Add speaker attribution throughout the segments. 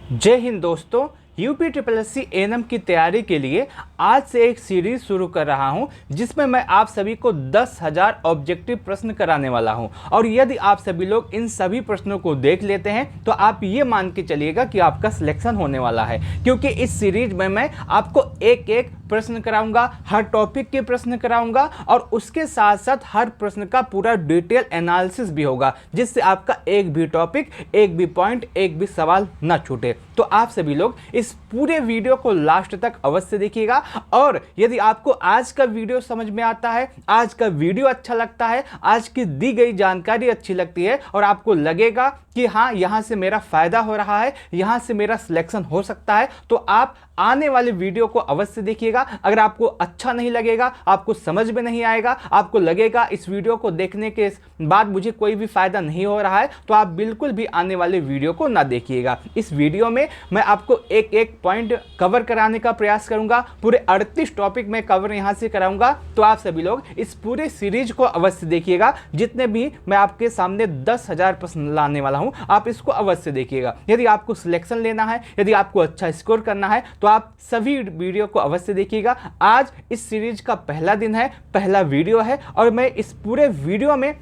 Speaker 1: जय हिंद दोस्तों। UP triple S C ANM की तैयारी के लिए आज से एक सीरीज शुरू कर रहा हूं जिसमें मैं आप सभी को 10,000 ऑब्जेक्टिव प्रश्न कराने वाला हूं। और यदि आप सभी लोग इन सभी प्रश्नों को देख लेते हैं तो आप ये मान के चलिएगा कि आपका सिलेक्शन होने वाला है, क्योंकि इस सीरीज में मैं आपको एक एक प्रश्न कराऊंगा, हर टॉपिक के प्रश्न कराऊंगा और उसके साथ साथ हर प्रश्न का पूरा डिटेल एनालिसिस भी होगा, जिससे आपका एक भी टॉपिक, एक भी पॉइंट, एक भी सवाल ना छूटे। तो आप सभी लोग इस पूरे वीडियो को लास्ट तक अवश्य देखिएगा। और यदि आपको आज का वीडियो समझ में आता है, आज का वीडियो अच्छा लगता है, आज की दी गई जानकारी अच्छी लगती है और आपको लगेगा कि हाँ, यहां से मेरा फायदा हो रहा है, यहां से मेरा सिलेक्शन हो सकता है, तो आप आने वाले वीडियो को अवश्य देखिएगा। अगर आपको अच्छा नहीं लगेगा, आपको समझ में नहीं आएगा, आपको लगेगा इस वीडियो को देखने के बाद मुझे कोई भी फायदा नहीं हो रहा है, तो आप बिल्कुल भी आने वाले वीडियो को ना देखिएगा। इस वीडियो में मैं आपको एक एक पॉइंट कवर कराने का प्रयास करूंगा। पूरे 38 टॉपिक में कवर यहां से कराऊंगा। तो आप सभी लोग इस पूरे सीरीज को अवश्य देखिएगा। जितने भी मैं आपके सामने 10,000 प्रश्न लाने वाला हूं, आप इसको अवश्य देखिएगा। यदि आपको सिलेक्शन लेना है, यदि आपको अच्छा स्कोर करना है, तो आप सभी वीडियो को अवश्य देखिएगा। आज इस सीरीज का पहला दिन है, पहला वीडियो है और मैं इस पूरे वीडियो में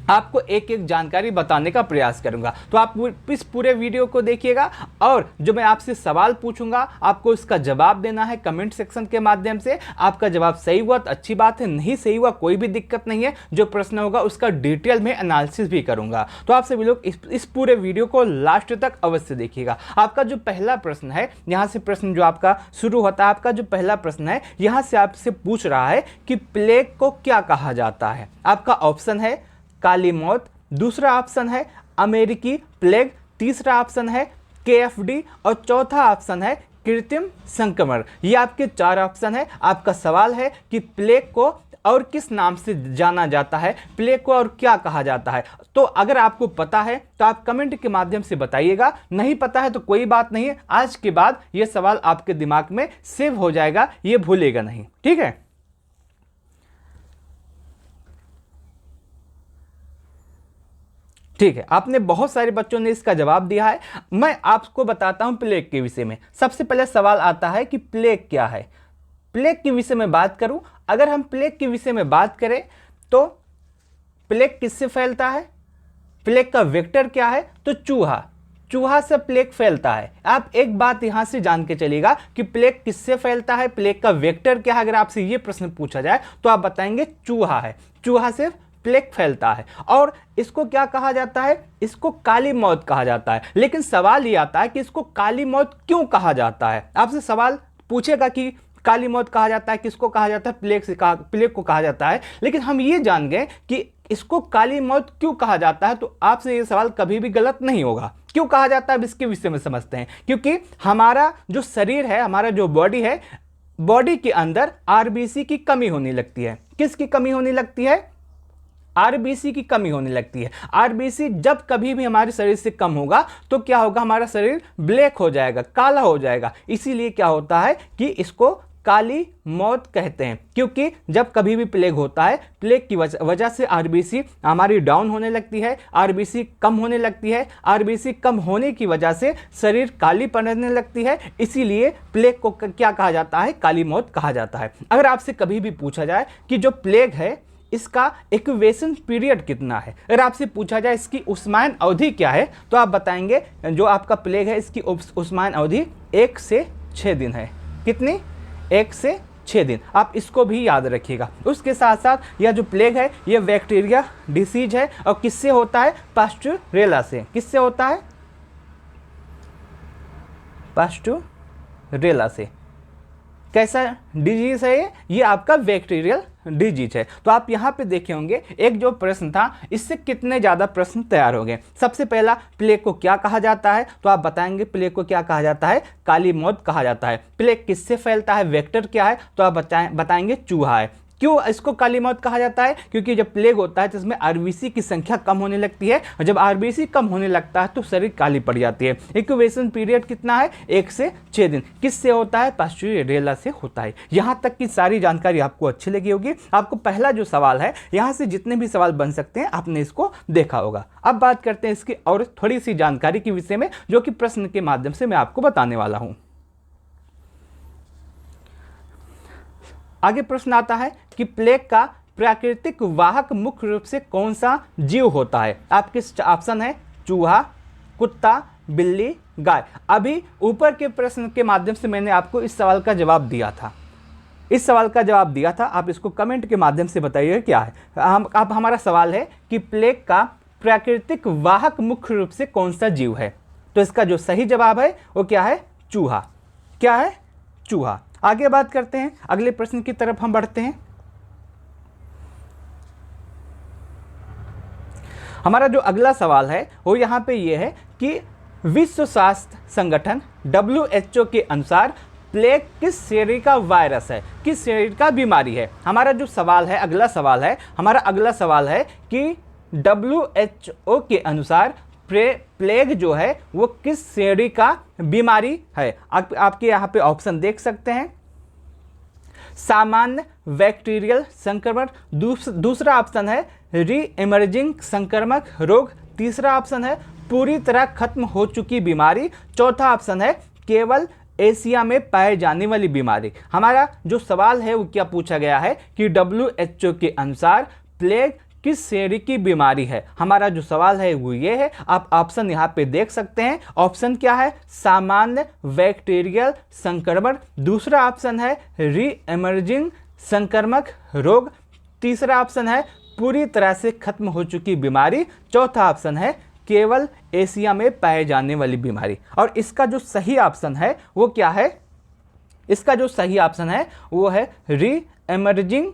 Speaker 1: आपको एक एक जानकारी बताने का प्रयास करूंगा। तो आप इस पूरे वीडियो को देखिएगा और जो मैं आपसे सवाल पूछूंगा आपको इसका जवाब देना है कमेंट सेक्शन के माध्यम से। आपका जवाब सही हुआ तो अच्छी बात है, नहीं सही हुआ कोई भी दिक्कत नहीं है। जो प्रश्न होगा उसका डिटेल में एनालिसिस भी करूंगा। तो आप सभी लोग इस पूरे वीडियो को लास्ट तक अवश्य देखिएगा। आपका जो पहला प्रश्न है, यहाँ से प्रश्न जो आपका शुरू होता है, आपका जो पहला प्रश्न है यहाँ से आपसे पूछ रहा है कि प्लेग को क्या कहा जाता है। आपका ऑप्शन है काली मौत, दूसरा ऑप्शन है अमेरिकी प्लेग, तीसरा ऑप्शन है KFD और चौथा ऑप्शन है कृत्रिम संक्रमण। ये आपके 4 ऑप्शन है। आपका सवाल है कि प्लेग को और किस नाम से जाना जाता है, प्लेग को और क्या कहा जाता है। तो अगर आपको पता है तो आप कमेंट के माध्यम से बताइएगा, नहीं पता है तो कोई बात नहीं है। आज के बाद ये सवाल आपके दिमाग में सेव हो जाएगा, ये भूलेगा नहीं, ठीक है। ठीक है, आपने बहुत सारे बच्चों ने इसका जवाब दिया है। मैं आपको बताता हूं प्लेग के विषय में। सबसे पहले सवाल आता है कि प्लेग क्या है। प्लेग के विषय में बात करूं, अगर हम प्लेग के विषय में बात करें तो प्लेग किससे फैलता है, प्लेग का वेक्टर क्या है, तो चूहा से प्लेग फैलता है। आप एक बात यहां से जान के चलिएगा कि प्लेग किससे फैलता है, प्लेग का वेक्टर क्या है। अगर आपसे यह प्रश्न पूछा जाए तो आप बताएंगे चूहा है, चूहा से प्लेग फैलता है। और इसको क्या कहा जाता है, इसको काली मौत कहा जाता है। लेकिन सवाल ये आता है कि इसको काली मौत क्यों कहा जाता है। आपसे सवाल पूछेगा कि काली मौत कहा जाता है, किसको कहा जाता है, प्लेग को कहा जाता है। लेकिन हम ये जान गए कि इसको काली मौत क्यों कहा जाता है, तो आपसे ये सवाल कभी भी गलत नहीं होगा। क्यों कहा जाता है अब इसके विषय में समझते हैं। क्योंकि हमारा जो शरीर है, हमारा जो बॉडी है, बॉडी के अंदर RBC की कमी होने लगती है। किसकी कमी होने लगती है, RBC की कमी होने लगती है। RBC जब कभी भी हमारे शरीर से कम होगा तो क्या होगा, हमारा शरीर ब्लैक हो जाएगा, काला हो जाएगा। इसीलिए क्या होता है कि इसको काली मौत कहते हैं। क्योंकि जब कभी भी प्लेग होता है, प्लेग की वजह से RBC हमारी डाउन होने लगती है, RBC कम होने लगती है। RBC कम होने की वजह से शरीर काली पड़ने लगती है। इसीलिए प्लेग को क्या कहा जाता है, काली मौत कहा जाता है। अगर आपसे कभी भी पूछा जाए कि जो प्लेग है इसका इंक्यूबेशन पीरियड कितना है, अगर आपसे पूछा जाए इसकी उष्मायन अवधि क्या है, तो आप बताएंगे जो आपका प्लेग है इसकी उष्मायन अवधि 1 से 6 दिन है। कितनी, 1 से 6 दिन। आप इसको भी याद रखिएगा। उसके साथ साथ यह जो प्लेग है यह बैक्टीरिया डिसीज है और किससे होता है, पास्चुरेला से। किससे होता है, पास्चुरेला से। कैसा डिजीज है ये आपका बैक्टीरियल डिजीज है। तो आप यहाँ पे देखे होंगे एक जो प्रश्न था, इससे कितने ज़्यादा प्रश्न तैयार हो गए। सबसे पहला, प्लेग को क्या कहा जाता है, तो आप बताएंगे प्लेग को क्या कहा जाता है, काली मौत कहा जाता है। प्लेग किससे फैलता है, वेक्टर क्या है, तो आप बताएंगे चूहा है। क्यों इसको काली मौत कहा जाता है? क्योंकि जब प्लेग होता है तो इसमें आरबीसी की संख्या कम होने लगती है, और जब आरबीसी कम होने लगता है तो शरीर काली पड़ जाती है। इंक्यूबेशन पीरियड कितना है? 1 से 6 दिन। किससे होता है? पास्चुरेला से होता है। यहाँ तक की सारी जानकारी आपको अच्छी लगी होगी। आपको पहला जो सवाल है, यहाँ से जितने भी सवाल बन सकते हैं आपने इसको देखा होगा। अब बात करते हैं इसकी और थोड़ी सी जानकारी के विषय में, जो कि प्रश्न के माध्यम से मैं आपको बताने वाला हूं। आगे प्रश्न आता है कि प्लेग का प्राकृतिक वाहक मुख्य रूप से कौन सा जीव होता है? आपके ऑप्शन है चूहा, कुत्ता, बिल्ली, गाय। अभी ऊपर के प्रश्न के माध्यम से मैंने आपको इस सवाल का जवाब दिया था, आप इसको कमेंट के माध्यम से बताइए क्या है। अब हमारा सवाल है कि प्लेग का प्राकृतिक वाहक मुख्य रूप से कौन सा जीव है? तो इसका जो सही जवाब है वो क्या है? चूहा। क्या है? चूहा। आगे बात करते हैं, अगले प्रश्न की तरफ हम बढ़ते हैं। हमारा जो अगला सवाल है वो यहाँ पे ये है कि विश्व स्वास्थ्य संगठन WHO के अनुसार प्लेग किस श्रेणी का वायरस है, किस श्रेणी का बीमारी है? हमारा जो सवाल है, अगला सवाल है कि WHO के अनुसार प्लेग जो है वो किस श्रेणी का बीमारी है? आपके यहाँ पे ऑप्शन देख सकते हैं। सामान्य बैक्टीरियल संक्रमण, दूसरा ऑप्शन है री इमर्जिंग संक्रमक रोग, तीसरा ऑप्शन है पूरी तरह खत्म हो चुकी बीमारी, चौथा ऑप्शन है केवल एशिया में पाए जाने वाली बीमारी। हमारा जो सवाल है वो क्या पूछा गया है कि WHO के अनुसार प्लेग किस श्रेणी की बीमारी है? हमारा जो सवाल है वो ये है। आप ऑप्शन यहाँ पे देख सकते हैं। ऑप्शन क्या है? सामान्य बैक्टीरियल संक्रमण, दूसरा ऑप्शन है री इमर्जिंग संक्रमक रोग, तीसरा ऑप्शन है पूरी तरह से खत्म हो चुकी बीमारी, चौथा ऑप्शन है केवल एशिया में पाए जाने वाली बीमारी। और इसका जो सही ऑप्शन है वो क्या है? इसका जो सही ऑप्शन है वो है री इमर्जिंग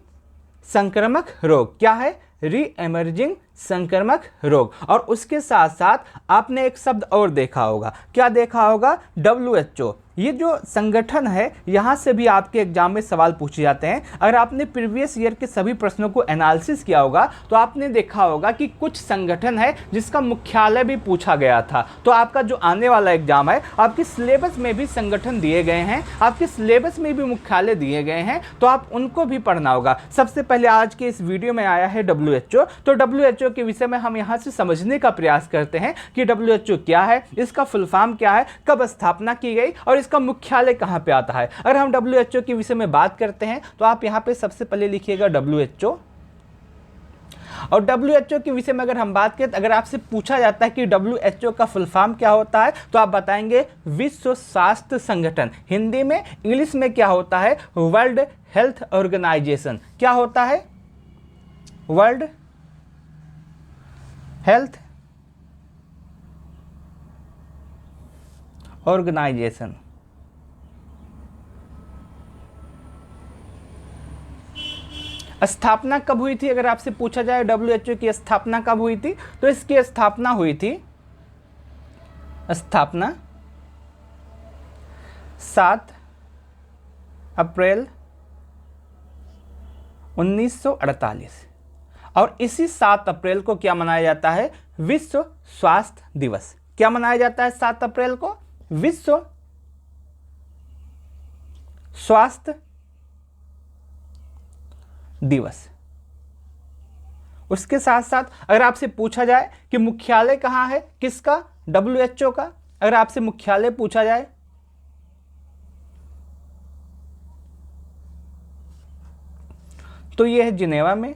Speaker 1: संक्रमक रोग। क्या है? री इमर्जिंग संक्रमक रोग। और उसके साथ साथ आपने एक शब्द और देखा होगा। क्या देखा होगा? WHO। ये जो संगठन है, यहाँ से भी आपके एग्जाम में सवाल पूछे जाते हैं। अगर आपने प्रीवियस ईयर के सभी प्रश्नों को एनालिसिस किया होगा तो आपने देखा होगा कि कुछ संगठन है जिसका मुख्यालय भी पूछा गया था। तो आपका जो आने वाला एग्जाम है, आपके सिलेबस में भी संगठन दिए गए हैं, आपके सिलेबस में भी मुख्यालय दिए गए हैं, तो आप उनको भी पढ़ना होगा। सबसे पहले आज के इस वीडियो में आया है WHO। तो WHO के विषय में हम यहाँ से समझने का प्रयास करते हैं कि WHO क्या है, इसका फुल फॉर्म क्या है, कब स्थापना की गई और इसका मुख्यालय कहाँ पे आता है। अगर हम WHO के विषय में बात करते हैं तो आप यहाँ पे सबसे पहले लिखिएगा WHO। और WHO के विषय में अगर हम बात करें, अगर आपसे पूछा जाता है कि WHO का फुल फॉर्म क्या होता है तो आप बताएंगे विश्व स्वास्थ्य संगठन। हिंदी में, इंग्लिश में क्या होता है? World Health Organization. क्या होता है? World Health Organization. स्थापना कब हुई थी? अगर आपसे पूछा जाए WHO की स्थापना कब हुई थी, तो इसकी स्थापना हुई थी 7 अप्रैल 1948। और इसी 7 अप्रैल को क्या मनाया जाता है? विश्व स्वास्थ्य दिवस। क्या मनाया जाता है 7 अप्रैल को? विश्व स्वास्थ्य दिवस। उसके साथ साथ अगर आपसे पूछा जाए कि मुख्यालय कहाँ है, किसका? WHO का। अगर आपसे मुख्यालय पूछा जाए तो यह है जिनेवा में।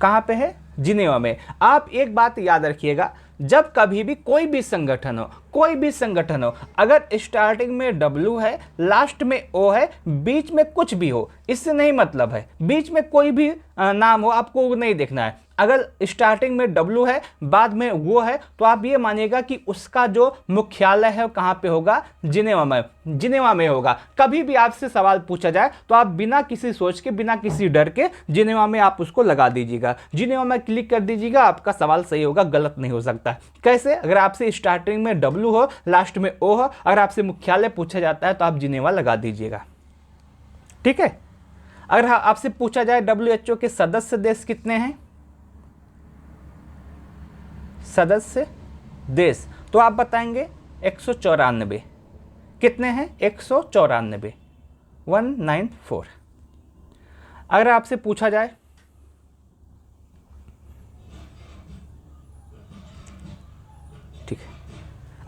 Speaker 1: कहां पे है? जिनेवा में। आप एक बात याद रखिएगा, जब कभी भी कोई भी संगठन हो, अगर स्टार्टिंग में W है, लास्ट में O है, बीच में कुछ भी हो, इससे नहीं मतलब है। बीच में कोई भी नाम हो, आपको वो नहीं देखना है। अगर स्टार्टिंग में W है, बाद में वो है, तो आप ये मानिएगा कि उसका जो मुख्यालय है कहाँ पे होगा? जिनेवा में होगा। कभी भी आपसे सवाल पूछा जाए तो आप बिना किसी सोच के, बिना किसी डर के जिनेवा में आप उसको लगा दीजिएगा, जिनेवा में क्लिक कर दीजिएगा, आपका सवाल सही होगा, गलत नहीं हो सकता। कैसे? अगर आपसे स्टार्टिंग में W हो, लास्ट में O हो, अगर आपसे मुख्यालय पूछा जाता है तो आप जिनेवा लगा दीजिएगा। ठीक है। अगर आपसे पूछा जाए WHO के सदस्य देश कितने हैं, सदस्य देश, तो आप बताएंगे 194। कितने हैं, 194, 194। अगर आपसे पूछा जाए ठीक है,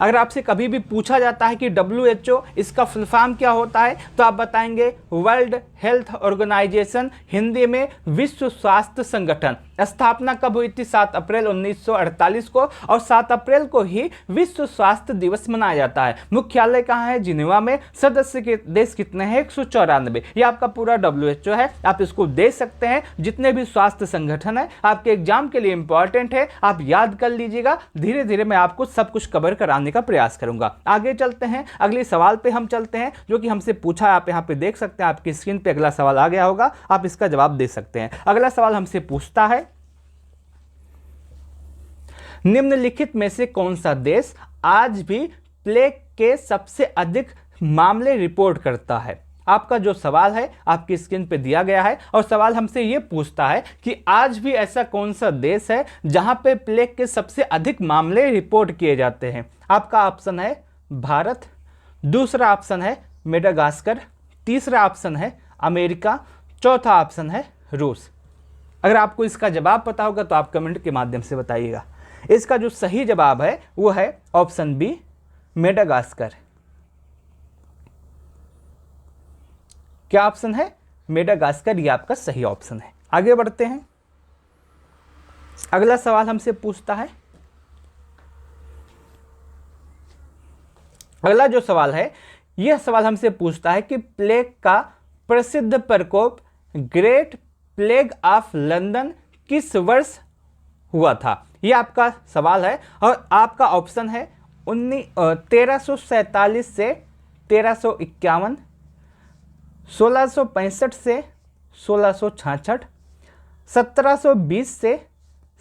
Speaker 1: अगर आपसे कभी भी पूछा जाता है कि WHO इसका फुल फॉर्म क्या होता है, तो आप बताएंगे वर्ल्ड हेल्थ ऑर्गेनाइजेशन, हिंदी में विश्व स्वास्थ्य संगठन। स्थापना कब हुई थी, 7 अप्रैल 1948 को, और 7 अप्रैल को ही विश्व स्वास्थ्य दिवस मनाया जाता है। मुख्यालय कहाँ है, जिनेवा में। सदस्य के देश कितने हैं, 194। ये आपका पूरा WHO है, आप इसको दे सकते हैं। जितने भी स्वास्थ्य संगठन है आपके एग्जाम के लिए इंपॉर्टेंट है, आप याद कर लीजिएगा। धीरे धीरे मैं आपको सब कुछ कवर कराने का प्रयास करूंगा। आगे चलते हैं, अगले सवाल पे हम चलते हैं, जो कि हमसे पूछा है। आप यहाँ पे देख सकते हैं, आपकी स्क्रीन पे अगला सवाल आ गया होगा, आप इसका जवाब दे सकते हैं। अगला सवाल हमसे पूछता है, निम्नलिखित में से कौन सा देश आज भी प्लेग के सबसे अधिक मामले रिपोर्ट करता है। आपका जो सवाल है आपकी स्क्रीन पे दिया गया है, और सवाल हमसे यह पूछता है कि आज भी ऐसा कौन सा देश है जहां पे प्लेग के सबसे अधिक मामले रिपोर्ट किए जाते हैं। आपका ऑप्शन है भारत, दूसरा ऑप्शन है मेडागास्कर, तीसरा ऑप्शन है अमेरिका, चौथा ऑप्शन है रूस। अगर आपको इसका जवाब पता होगा तो आप कमेंट के माध्यम से बताइएगा। इसका जो सही जवाब है वो है ऑप्शन बी, मेडागास्कर। क्या ऑप्शन है, मेडागास्कर, ये आपका सही ऑप्शन है। आगे बढ़ते हैं, अगला सवाल हमसे पूछता है, अगला जो सवाल है यह सवाल हमसे पूछता है कि प्लेग का प्रसिद्ध प्रकोप ग्रेट प्लेग ऑफ लंदन किस वर्ष हुआ था। यह आपका सवाल है, और आपका ऑप्शन है 1347 से 1351, 1665 से 1666, 1720 से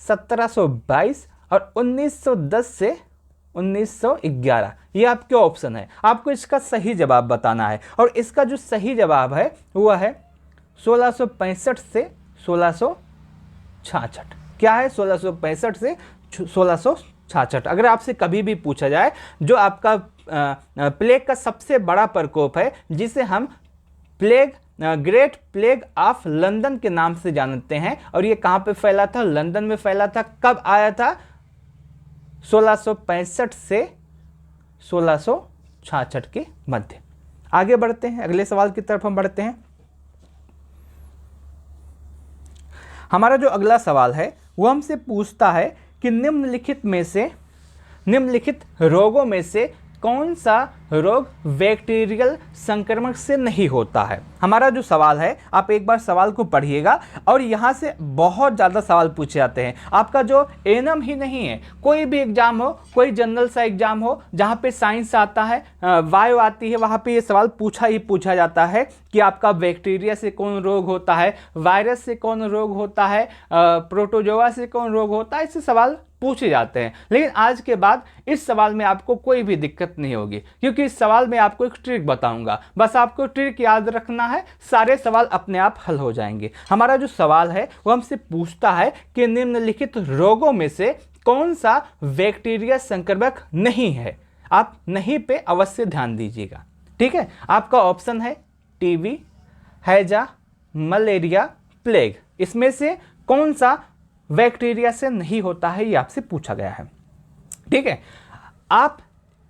Speaker 1: 1722 और 1910 से 1911। ये आपके ऑप्शन है, आपको इसका सही जवाब बताना है। और इसका जो सही जवाब है वह है 1665 से 1666। क्या है, 1665 से 1666। अगर आपसे कभी भी पूछा जाए जो आपका प्लेग का सबसे बड़ा प्रकोप है, जिसे हम plague great plague of London के नाम से जानते हैं, और ये कहाँ पे फैला था, लंदन में फैला था। कब आया था, 1665 से 1666 के मध्य। आगे बढ़ते हैं, अगले सवाल की तरफ हम बढ़ते हैं। हमारा जो अगला सवाल है वो हमसे पूछता है कि निम्नलिखित रोगों में से कौन सा रोग बैक्टीरियल संक्रमण से नहीं होता है। हमारा जो सवाल है, आप एक बार सवाल को पढ़िएगा, और यहाँ से बहुत ज़्यादा सवाल पूछे जाते हैं। आपका जो एएनएम ही नहीं है, कोई भी एग्जाम हो, कोई जनरल सा एग्जाम हो जहाँ पे साइंस आता है, बायो आती है, वहाँ पे ये सवाल पूछा जाता है कि आपका बैक्टीरिया से कौन रोग होता है, वायरस से कौन रोग होता है, प्रोटोजोआ से कौन रोग होता है। ऐसे सवाल पूछे जाते हैं। लेकिन आज के बाद इस सवाल में आपको कोई भी दिक्कत नहीं होगी, क्योंकि इस सवाल में आपको एक ट्रिक बताऊंगा। बस आपको ट्रिक याद रखना है, सारे सवाल अपने आप हल हो जाएंगे। हमारा जो सवाल है वो हमसे पूछता है कि निम्नलिखित रोगों में से कौन सा बैक्टीरिया संक्रमक नहीं है। आप नहीं पे अवश्य ध्यान दीजिएगा, ठीक है। आपका ऑप्शन है टीबी, हैजा, मलेरिया, प्लेग। इसमें से कौन सा बैक्टीरिया से नहीं होता है, ये आपसे पूछा गया है, ठीक है। आप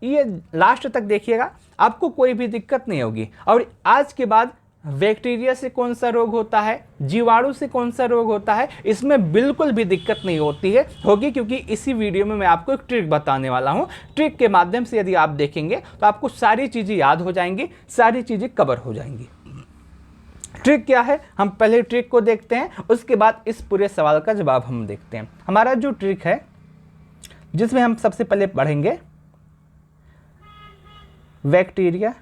Speaker 1: ये लास्ट तक देखिएगा, आपको कोई भी दिक्कत नहीं होगी। और आज के बाद बैक्टीरिया से कौन सा रोग होता है, जीवाणु से कौन सा रोग होता है, इसमें बिल्कुल भी दिक्कत नहीं होगी, क्योंकि इसी वीडियो में मैं आपको एक ट्रिक बताने वाला हूं। ट्रिक के माध्यम से यदि आप देखेंगे तो आपको सारी चीज़ें याद हो जाएंगी, सारी चीज़ें कवर हो जाएंगी। ट्रिक क्या है, हम पहले ट्रिक को देखते हैं, उसके बाद इस पूरे सवाल का जवाब हम देखते हैं। हमारा जो ट्रिक है, जिसमें हम सबसे पहले पढ़ेंगे बैक्टीरिया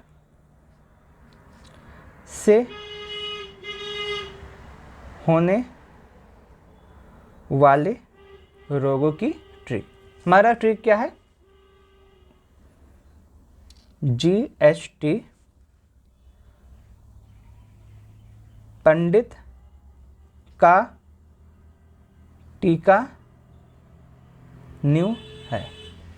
Speaker 1: से होने वाले रोगों की ट्रिक। हमारा ट्रिक क्या है, GST पंडित का टीका न्यू है।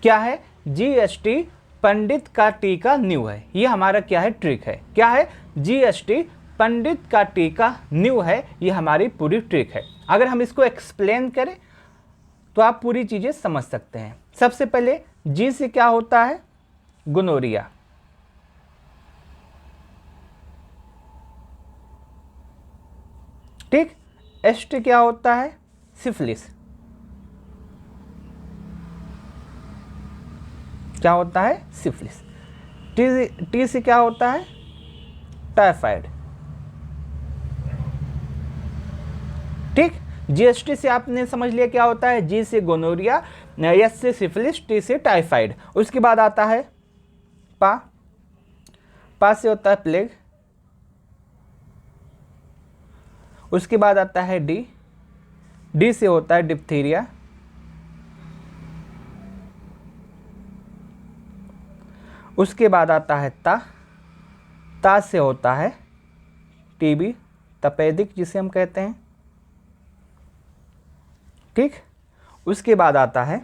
Speaker 1: क्या है? जीएसटी पंडित का टीका न्यू है। ये हमारा क्या है? ट्रिक है। क्या है? जीएसटी पंडित का टीका न्यू है। ये हमारी पूरी ट्रिक है। अगर हम इसको एक्सप्लेन करें तो आप पूरी चीजें समझ सकते हैं। सबसे पहले जी से क्या होता है? गोनोरिया। ठीक। एस टी क्या होता है? सिफिलिस। क्या होता है? सिफिलिस। टी से क्या होता है? टाइफाइड। ठीक। जीएसटी से आपने समझ लिया क्या होता है। जी से गोनोरिया, एस से सिफिलिस, टी से टाइफाइड। उसके बाद आता है पा से होता है प्लेग। उसके बाद आता है डी से होता है डिप्थीरिया। उसके बाद आता है ता से होता है टीबी, तपेदिक जिसे हम कहते हैं। ठीक। उसके बाद आता है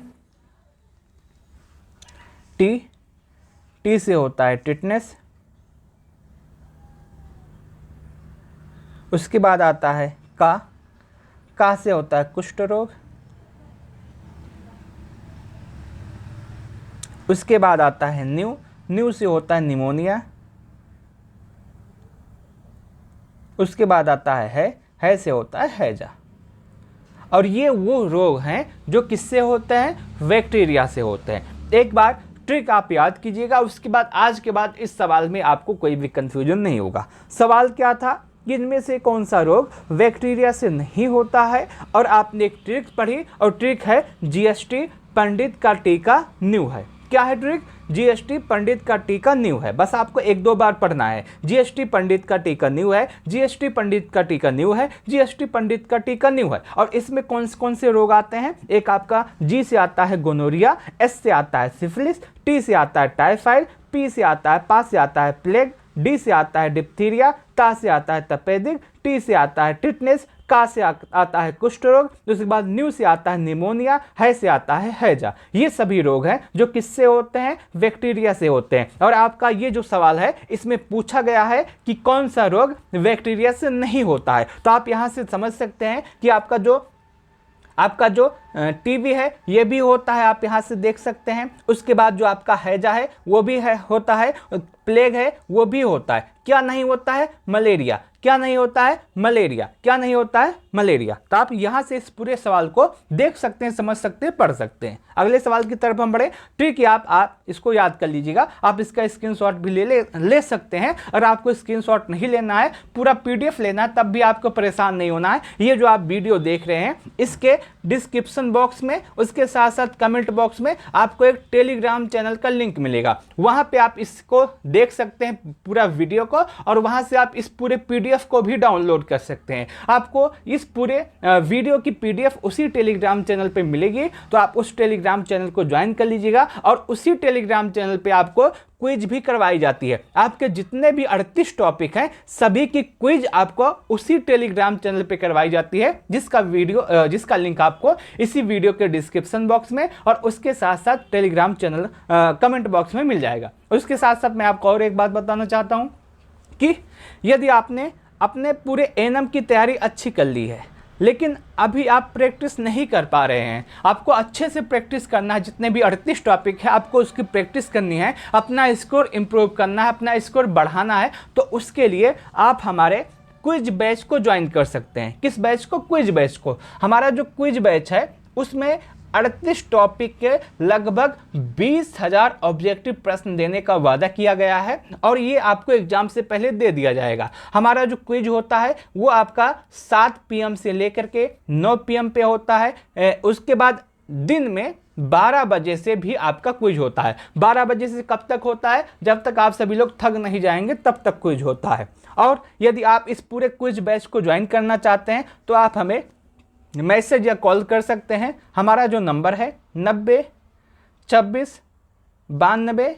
Speaker 1: टी से होता है टिटनेस। उसके बाद आता है का से होता है कुष्ठ रोग। उसके बाद आता है न्यू से होता है निमोनिया। उसके बाद आता है से होता है हैजा। और ये वो रोग हैं जो किससे होते हैं? बैक्टीरिया से होते हैं। एक बार ट्रिक आप याद कीजिएगा, उसके बाद आज के बाद इस सवाल में आपको कोई भी कंफ्यूजन नहीं होगा। सवाल क्या था कि इनमें से कौन सा रोग बैक्टीरिया से नहीं होता है, और आपने एक ट्रिक पढ़ी, और ट्रिक है जीएसटी पंडित का टीका न्यू है। क्या है ट्रिक? जीएसटी पंडित का टीका न्यू है। बस आपको एक दो बार पढ़ना है। जीएसटी पंडित का टीका न्यू है, जीएसटी पंडित का टीका न्यू है, जीएसटी पंडित का टीका न्यू है। और इसमें कौन से रोग आते हैं? एक आपका जी से आता है गोनोरिया, एस से आता है सिफिलिस, टी से आता है टाइफाइड, पी से आता है पा से आता है प्लेग, डी से आता है डिप्थीरिया, ता से आता है तपेदिक, टी से आता है टिटनेस, का से आता है कुष्ठ रोग, उसके बाद न्यू से आता है निमोनिया, है से आता है हैजा। ये सभी रोग हैं जो किससे होते हैं? बैक्टीरिया से होते हैं। और आपका ये जो सवाल है इसमें पूछा गया है कि कौन सा रोग बैक्टीरिया से नहीं होता है। तो आप यहां से समझ सकते हैं कि आपका जो टीबी है ये भी होता है, आप यहाँ से देख सकते हैं। उसके बाद जो आपका हैजा है वो भी होता है, प्लेग है वो भी होता है। क्या नहीं होता है? मलेरिया। क्या नहीं होता है? मलेरिया। क्या नहीं होता है? मलेरिया। तो आप यहाँ से इस पूरे सवाल को देख सकते हैं, समझ सकते हैं, पढ़ सकते हैं। अगले सवाल की तरफ हम बढ़े। ठीक है, आप इसको याद कर लीजिएगा। आप इसका स्क्रीनशॉट भी ले सकते हैं। और आपको स्क्रीनशॉट नहीं लेना है, पूरा पीडीएफ लेना है, तब भी आपको परेशान नहीं होना है। ये जो आप वीडियो देख रहे हैं इसके डिस्क्रिप्शन बॉक्स में, उसके साथ साथ कमेंट बॉक्स में आपको एक टेलीग्राम चैनल का लिंक मिलेगा। वहां पे आप इसको देख सकते हैं पूरा वीडियो को, और वहां से आप इस पूरे पीडीएफ को भी डाउनलोड कर सकते हैं। आपको इस पूरे वीडियो की पीडीएफ उसी टेलीग्राम चैनल पे मिलेगी। तो आप उस टेलीग्राम चैनल को ज्वाइन कर लीजिएगा, और उसी टेलीग्राम चैनल पे आपको क्विज भी करवाई जाती है। आपके जितने भी 38 टॉपिक हैं सभी की क्विज आपको उसी टेलीग्राम चैनल पे करवाई जाती है, जिसका लिंक आपको इसी वीडियो के डिस्क्रिप्शन बॉक्स में और उसके साथ साथ टेलीग्राम चैनल कमेंट बॉक्स में मिल जाएगा। उसके साथ साथ मैं आपको और एक बात बताना चाहता हूं कि यदि आपने अपने पूरे एएनएम की तैयारी अच्छी कर ली है, लेकिन अभी आप प्रैक्टिस नहीं कर पा रहे हैं, आपको अच्छे से प्रैक्टिस करना है। जितने भी 38 टॉपिक है आपको उसकी प्रैक्टिस करनी है, अपना स्कोर इंप्रूव करना है, अपना स्कोर बढ़ाना है। तो उसके लिए आप हमारे क्विज बैच को ज्वाइन कर सकते हैं। किस बैच को? क्विज बैच को। हमारा जो क्विज बैच है उसमें 38 टॉपिक के लगभग 20,000 ऑब्जेक्टिव प्रश्न देने का वादा किया गया है, और ये आपको एग्जाम से पहले दे दिया जाएगा। हमारा जो क्विज होता है वो आपका 7 PM से लेकर के 9 PM पे होता है। उसके बाद दिन में 12 बजे से भी आपका क्विज होता है। 12 बजे से कब तक होता है? जब तक आप सभी लोग थक नहीं जाएंगे तब तक क्विज होता है। और यदि आप इस पूरे क्विज बैच को ज्वाइन करना चाहते हैं तो आप हमें मैसेज या कॉल कर सकते हैं। हमारा जो नंबर है 90 26 92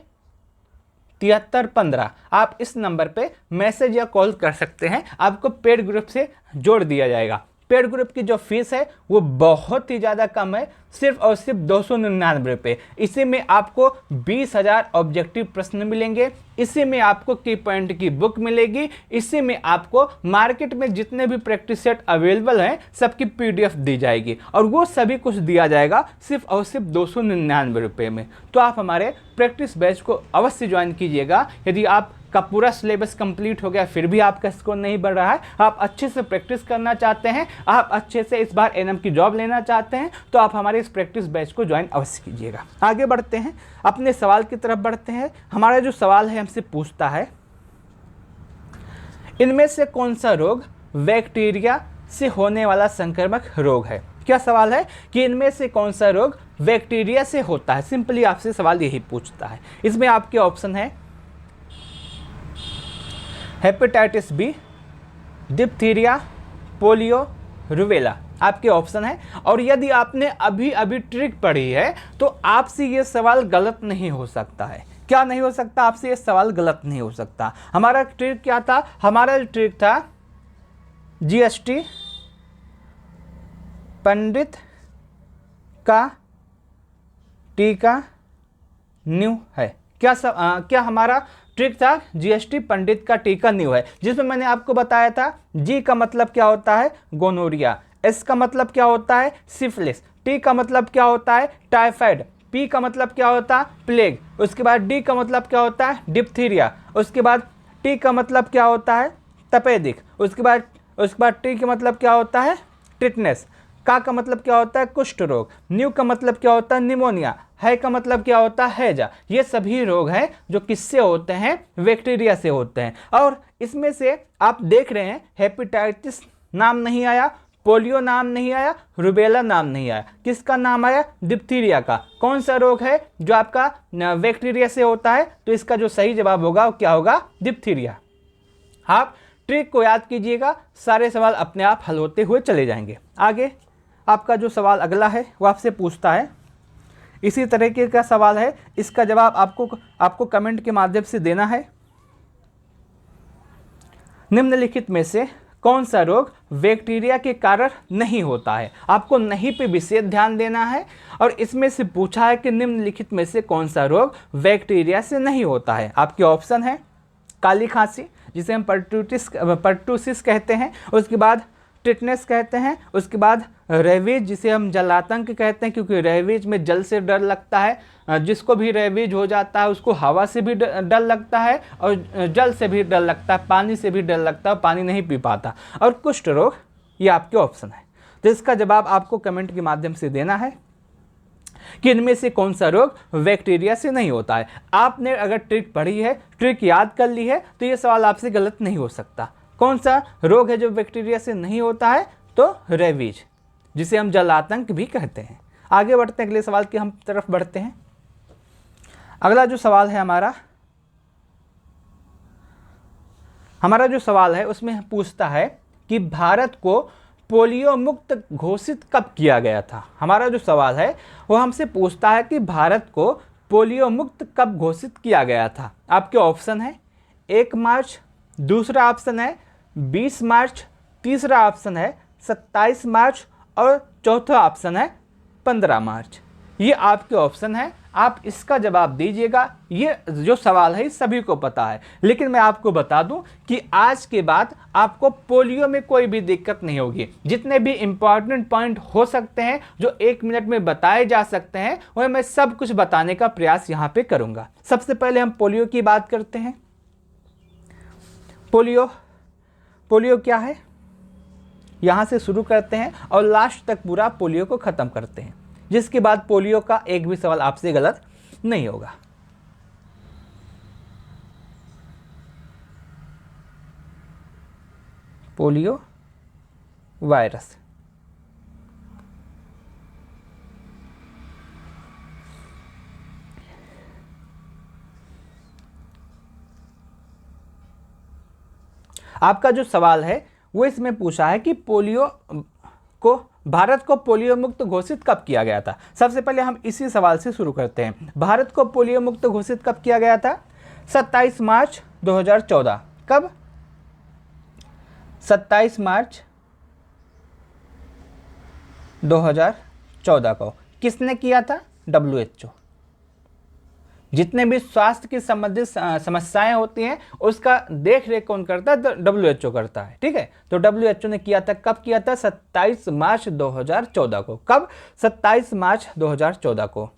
Speaker 1: 7315। आप इस नंबर पे मैसेज या कॉल कर सकते हैं, आपको पेड ग्रुप से जोड़ दिया जाएगा। पेड ग्रुप की जो फीस है वो बहुत ही ज़्यादा कम है, सिर्फ और सिर्फ 299 रुपये। इसी में आपको 20,000 ऑब्जेक्टिव प्रश्न मिलेंगे, इसी में आपको की पॉइंट की बुक मिलेगी, इसी में आपको मार्केट में जितने भी प्रैक्टिस सेट अवेलेबल हैं सबकी PDF दी जाएगी, और वो सभी कुछ दिया जाएगा सिर्फ और सिर्फ 299 रुपये में। तो आप हमारे प्रैक्टिस बैच को अवश्य ज्वाइन कीजिएगा। यदि आप का पूरा सिलेबस कंप्लीट हो गया फिर भी आपका स्कोर नहीं बढ़ रहा है, आप अच्छे से प्रैक्टिस करना चाहते हैं, आप अच्छे से इस बार एनएम की जॉब लेना चाहते हैं, तो आप हमारे इस प्रैक्टिस बैच को ज्वाइन अवश्य कीजिएगा। आगे बढ़ते हैं, अपने सवाल की तरफ बढ़ते हैं। हमारा जो सवाल है हमसे पूछता है, इनमें से कौन सा रोग बैक्टीरिया से होने वाला संक्रामक रोग है। क्या सवाल है कि इनमें से कौन सा रोग बैक्टीरिया से होता है। सिंपली आपसे सवाल यही पूछता है। इसमें आपके ऑप्शन है hepatitis B, diphtheria, polio, rubella, आपके ऑप्शन है। और यदि आपने अभी अभी ट्रिक पढ़ी है तो आपसे ये सवाल गलत नहीं हो सकता है। क्या नहीं हो सकता? आपसे ये सवाल गलत नहीं हो सकता। हमारा ट्रिक क्या था? हमारा ट्रिक था GST पंडित का टीका न्यू है। क्या हमारा ट्रिक था GST पंडित का टीका न्यू है, जिसमें मैंने आपको बताया था G का मतलब क्या होता है गोनोरिया, S का मतलब क्या होता है सिफिलिस, T का मतलब क्या होता है टाइफाइड, P का मतलब क्या होता है प्लेग, उसके बाद D का मतलब क्या होता है डिप्थीरिया, उसके बाद T का मतलब क्या होता है तपेदिक, उसके बाद T का मतलब क्या होता है टिटनेस, का मतलब क्या होता है कुष्ठ रोग, न्यू का मतलब क्या होता है निमोनिया, है का मतलब क्या होता है हैजा। ये सभी रोग हैं जो किससे होते हैं? बैक्टीरिया से होते हैं। और इसमें से आप देख रहे हैं हेपेटाइटिस नाम नहीं आया, पोलियो नाम नहीं आया, रुबेला नाम नहीं आया, किसका नाम आया? डिप्थीरिया का। कौन सा रोग है जो आपका बैक्टीरिया से होता है? तो इसका जो सही जवाब होगा वो क्या होगा? डिप्थीरिया। आप ट्रिक को याद कीजिएगा, सारे सवाल अपने आप हल होते हुए चले जाएंगे। आगे आपका जो सवाल अगला है वो आपसे पूछता है, इसी तरीके का सवाल है, इसका जवाब आपको कमेंट के माध्यम से देना है। निम्नलिखित में से कौन सा रोग बैक्टीरिया के कारण नहीं होता है? आपको नहीं पे विशेष ध्यान देना है। और इसमें से पूछा है कि निम्नलिखित में से कौन सा रोग बैक्टीरिया से नहीं होता है। आपके ऑप्शन है काली खांसी, जिसे हम पर्टूसिस कहते हैं, उसके बाद टिटनेस कहते हैं, उसके बाद रेबीज, जिसे हम जलातंक कहते हैं, क्योंकि रेबीज में जल से डर लगता है। जिसको भी रेबीज हो जाता है उसको हवा से भी डर लगता है और जल से भी डर लगता है, पानी से भी डर लगता है, पानी नहीं पी पाता। और कुष्ठ रोग, ये आपके ऑप्शन है। तो इसका जवाब आपको कमेंट के माध्यम से देना है कि इनमें से कौन सा रोग बैक्टीरिया से नहीं होता है। आपने अगर ट्रिक पढ़ी है, ट्रिक याद कर ली है, तो ये सवाल आपसे गलत नहीं हो सकता। कौन सा रोग है जो बैक्टीरिया से नहीं होता है? तो रेबीज, जिसे हम जलातंक भी कहते हैं। आगे बढ़ते हैं, अगले सवाल की हम तरफ बढ़ते हैं। अगला जो सवाल है हमारा जो सवाल है उसमें पूछता है कि भारत को पोलियो मुक्त घोषित कब किया गया था। हमारा जो सवाल है वो हमसे पूछता है कि भारत को पोलियो मुक्त कब घोषित किया गया था। आपके ऑप्शन है 1 मार्च, दूसरा ऑप्शन है 20 मार्च, तीसरा ऑप्शन है 27 मार्च और चौथा ऑप्शन है 15 मार्च। ये आपके ऑप्शन है, आप इसका जवाब दीजिएगा। ये जो सवाल है सभी को पता है, लेकिन मैं आपको बता दूं कि आज के बाद आपको पोलियो में कोई भी दिक्कत नहीं होगी। जितने भी इंपॉर्टेंट पॉइंट हो सकते हैं जो 1 मिनट में बताए जा सकते हैं, वह मैं सब कुछ बताने का प्रयास यहाँ पे करूँगा। सबसे पहले हम पोलियो की बात करते हैं। पोलियो क्या है, यहाँ से शुरू करते हैं और लास्ट तक पूरा पोलियो को ख़त्म करते हैं, जिसके बाद पोलियो का एक भी सवाल आपसे गलत नहीं होगा। पोलियो वायरस, आपका जो सवाल है वो इसमें पूछा है कि भारत को पोलियो मुक्त घोषित कब किया गया था। सबसे पहले हम इसी सवाल से शुरू करते हैं। भारत को पोलियो मुक्त घोषित कब किया गया था? 27 मार्च 2014। कब? 27 मार्च 2014 को किसने किया था? WHO। जितने भी स्वास्थ्य की संबंधित समस्याएं होती हैं उसका देख रेख कौन करता है? तो WHO करता है। ठीक है, तो WHO ने किया था। कब किया था? 27 मार्च 2014 को। कब? 27 मार्च 2014 को।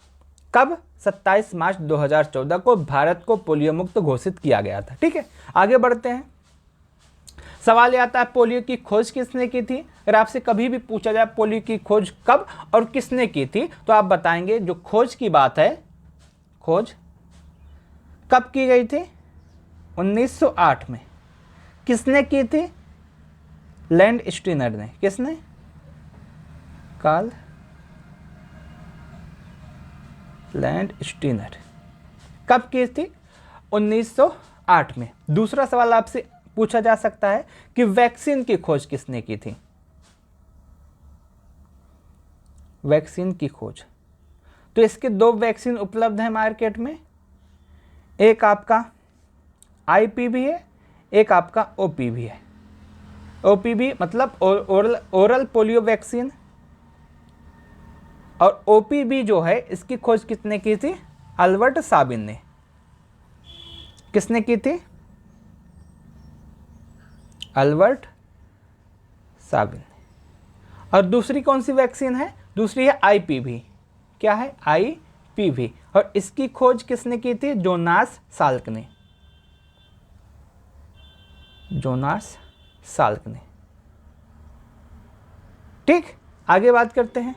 Speaker 1: कब? 27 मार्च 2014 को भारत को पोलियो मुक्त घोषित किया गया था। ठीक है, आगे बढ़ते हैं। सवाल ये आता है पोलियो की खोज किसने की थी? अगर आपसे कभी भी पूछा जाए पोलियो की खोज कब और किसने की थी तो आप बताएंगे जो खोज की बात है, खोज कब की गई थी? 1908 में। किसने की थी? लैंड स्टीनर ने। किसने? Karl Landsteiner. कब की थी? 1908 में। दूसरा सवाल आपसे पूछा जा सकता है कि वैक्सीन की खोज किसने की थी? वैक्सीन की खोज, तो इसके दो वैक्सीन उपलब्ध हैं मार्केट में। एक आपका IPV है, एक आपका OPV है। OPV मतलब ओरल पोलियो वैक्सीन, और OPV जो है इसकी खोज किसने की थी? अल्बर्ट साबिन ने। किसने की थी? Albert Sabin. और दूसरी कौन सी वैक्सीन है? दूसरी है IPV। क्या है? IPV। और इसकी खोज किसने की थी? जोनास साल्क ने। जोनास साल्क ने। ठीक, आगे बात करते हैं।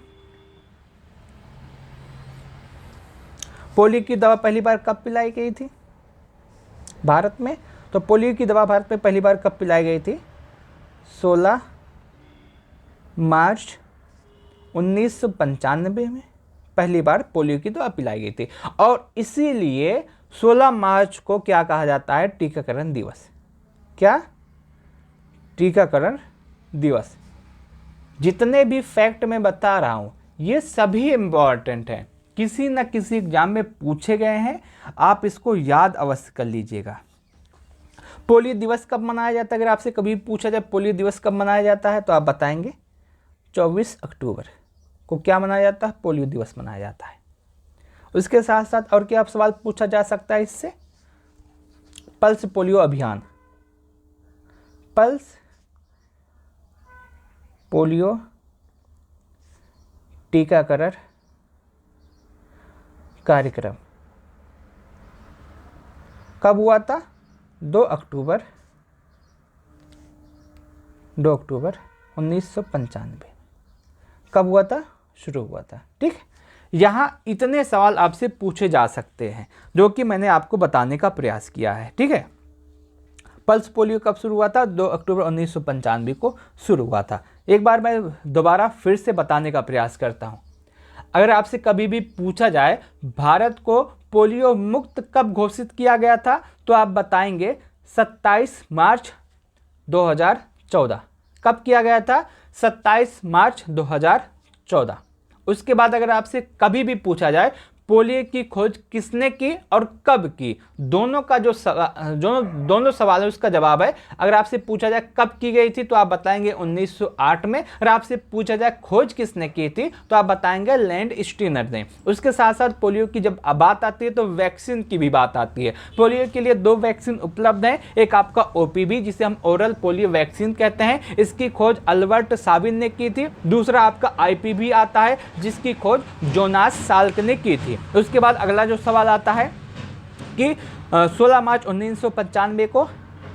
Speaker 1: पोलियो की दवा पहली बार कब पिलाई गई थी भारत में? तो पोलियो की दवा भारत में पहली बार कब पिलाई गई थी? 16 मार्च 1995 में पहली बार पोलियो की दवा पिलाई गई थी। और इसीलिए 16 मार्च को क्या कहा जाता है? टीकाकरण दिवस। क्या? टीकाकरण दिवस। जितने भी फैक्ट मैं बता रहा हूं ये सभी इंपॉर्टेंट हैं, किसी न किसी एग्जाम में पूछे गए हैं, आप इसको याद अवश्य कर लीजिएगा। पोलियो दिवस कब मनाया जाता है? अगर आपसे कभी पूछा जाए पोलियो दिवस कब मनाया जाता है तो आप बताएंगे 24 अक्टूबर को क्या मनाया जाता है? पोलियो दिवस मनाया जाता है। उसके साथ साथ और क्या सवाल पूछा जा सकता है इससे? पल्स पोलियो अभियान, पल्स पोलियो टीकाकरण कार्यक्रम कब हुआ था? 2 अक्टूबर 1995। कब हुआ था? शुरू हुआ था। ठीक, यहाँ इतने सवाल आपसे पूछे जा सकते हैं जो कि मैंने आपको बताने का प्रयास किया है। ठीक है, पल्स पोलियो कब शुरू हुआ था? 2 अक्टूबर 1995 को शुरू हुआ था। एक बार मैं दोबारा फिर से बताने का प्रयास करता हूँ। अगर आपसे कभी भी पूछा जाए भारत को पोलियो मुक्त कब घोषित किया गया था तो आप बताएंगे 27 मार्च 2014। कब किया गया था? 27 मार्च 2014। उसके बाद अगर आपसे कभी भी पूछा जाए पोलियो की खोज किसने की और कब की, दोनों का जो दोनों सवाल है उसका जवाब है। अगर आपसे पूछा जाए कब की गई थी तो आप बताएंगे 1908 में। अगर आपसे पूछा जाए खोज किसने की थी तो आप बताएंगे लैंड स्टीनर ने। उसके साथ साथ पोलियो की जब बात आती है तो वैक्सीन की भी बात आती है। पोलियो के लिए 2 वैक्सीन उपलब्ध हैं, एक आपका OPV जिसे हम ओरल पोलियो वैक्सीन कहते हैं, इसकी खोज अल्बर्ट साबिन ने की थी। दूसरा आपका IPV आता है जिसकी खोज जोनास साल्क ने की थी। उसके बाद अगला जो सवाल आता है कि 16 मार्च 1995 को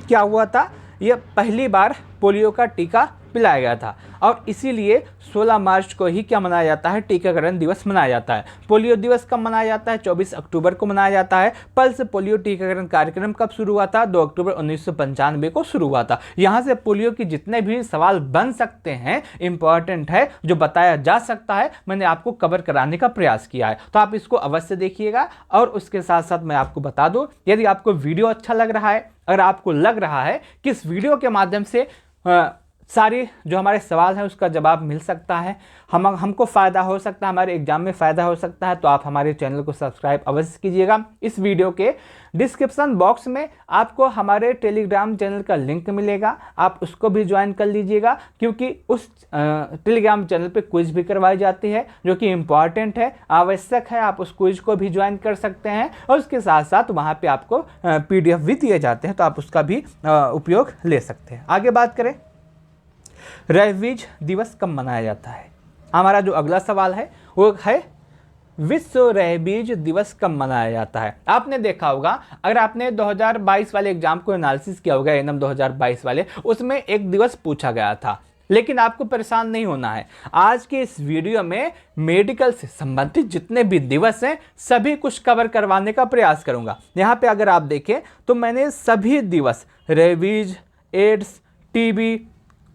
Speaker 1: क्या हुआ था? यह पहली बार पोलियो का टीका पिलाया गया था और इसीलिए 16 मार्च को ही क्या मनाया जाता है? टीकाकरण दिवस मनाया जाता है। पोलियो दिवस कब मनाया जाता है? 24 अक्टूबर को मनाया जाता है। पल्स पोलियो टीकाकरण कार्यक्रम कब शुरू हुआ था? 2 अक्टूबर 1995 को शुरू हुआ था। यहाँ से पोलियो की जितने भी सवाल बन सकते हैं, इंपॉर्टेंट है, जो बताया जा सकता है, मैंने आपको कवर कराने का प्रयास किया है, तो आप इसको अवश्य देखिएगा। और उसके साथ साथ मैं आपको बता दूं, यदि आपको वीडियो अच्छा लग रहा है, अगर आपको लग रहा है कि इस वीडियो के माध्यम से सारे जो हमारे सवाल हैं उसका जवाब मिल सकता है, हमको फ़ायदा हो सकता है, हमारे एग्जाम में फ़ायदा हो सकता है। तो आप हमारे चैनल को सब्सक्राइब अवश्य कीजिएगा। इस वीडियो के डिस्क्रिप्शन बॉक्स में आपको हमारे टेलीग्राम चैनल का लिंक मिलेगा, आप उसको भी ज्वाइन कर लीजिएगा, क्योंकि उस टेलीग्राम चैनल पे क्विज भी करवाई जाती है जो कि इम्पॉर्टेंट है, आवश्यक है। आप उस क्विज को भी ज्वाइन कर सकते हैं और उसके साथ साथ वहाँ पे आपको PDF भी दिए जाते हैं, तो आप उसका भी उपयोग ले सकते हैं। आगे बात करें, रेबीज दिवस कब मनाया जाता है। हमारा जो अगला सवाल है वो है विश्व रेबीज दिवस कब मनाया जाता है। आपने देखा होगा, अगर आपने 2022 वाले एग्जाम को एनालिसिस किया होगा, एनएम 2022 वाले, उसमें एक दिवस पूछा गया था। लेकिन आपको परेशान नहीं होना है, आज के इस वीडियो में मेडिकल से संबंधित जितने भी दिवस हैं सभी कुछ कवर करवाने का प्रयास करूंगा। यहाँ पे अगर आप देखें तो मैंने सभी दिवस, रेबीज, एड्स, टीबी,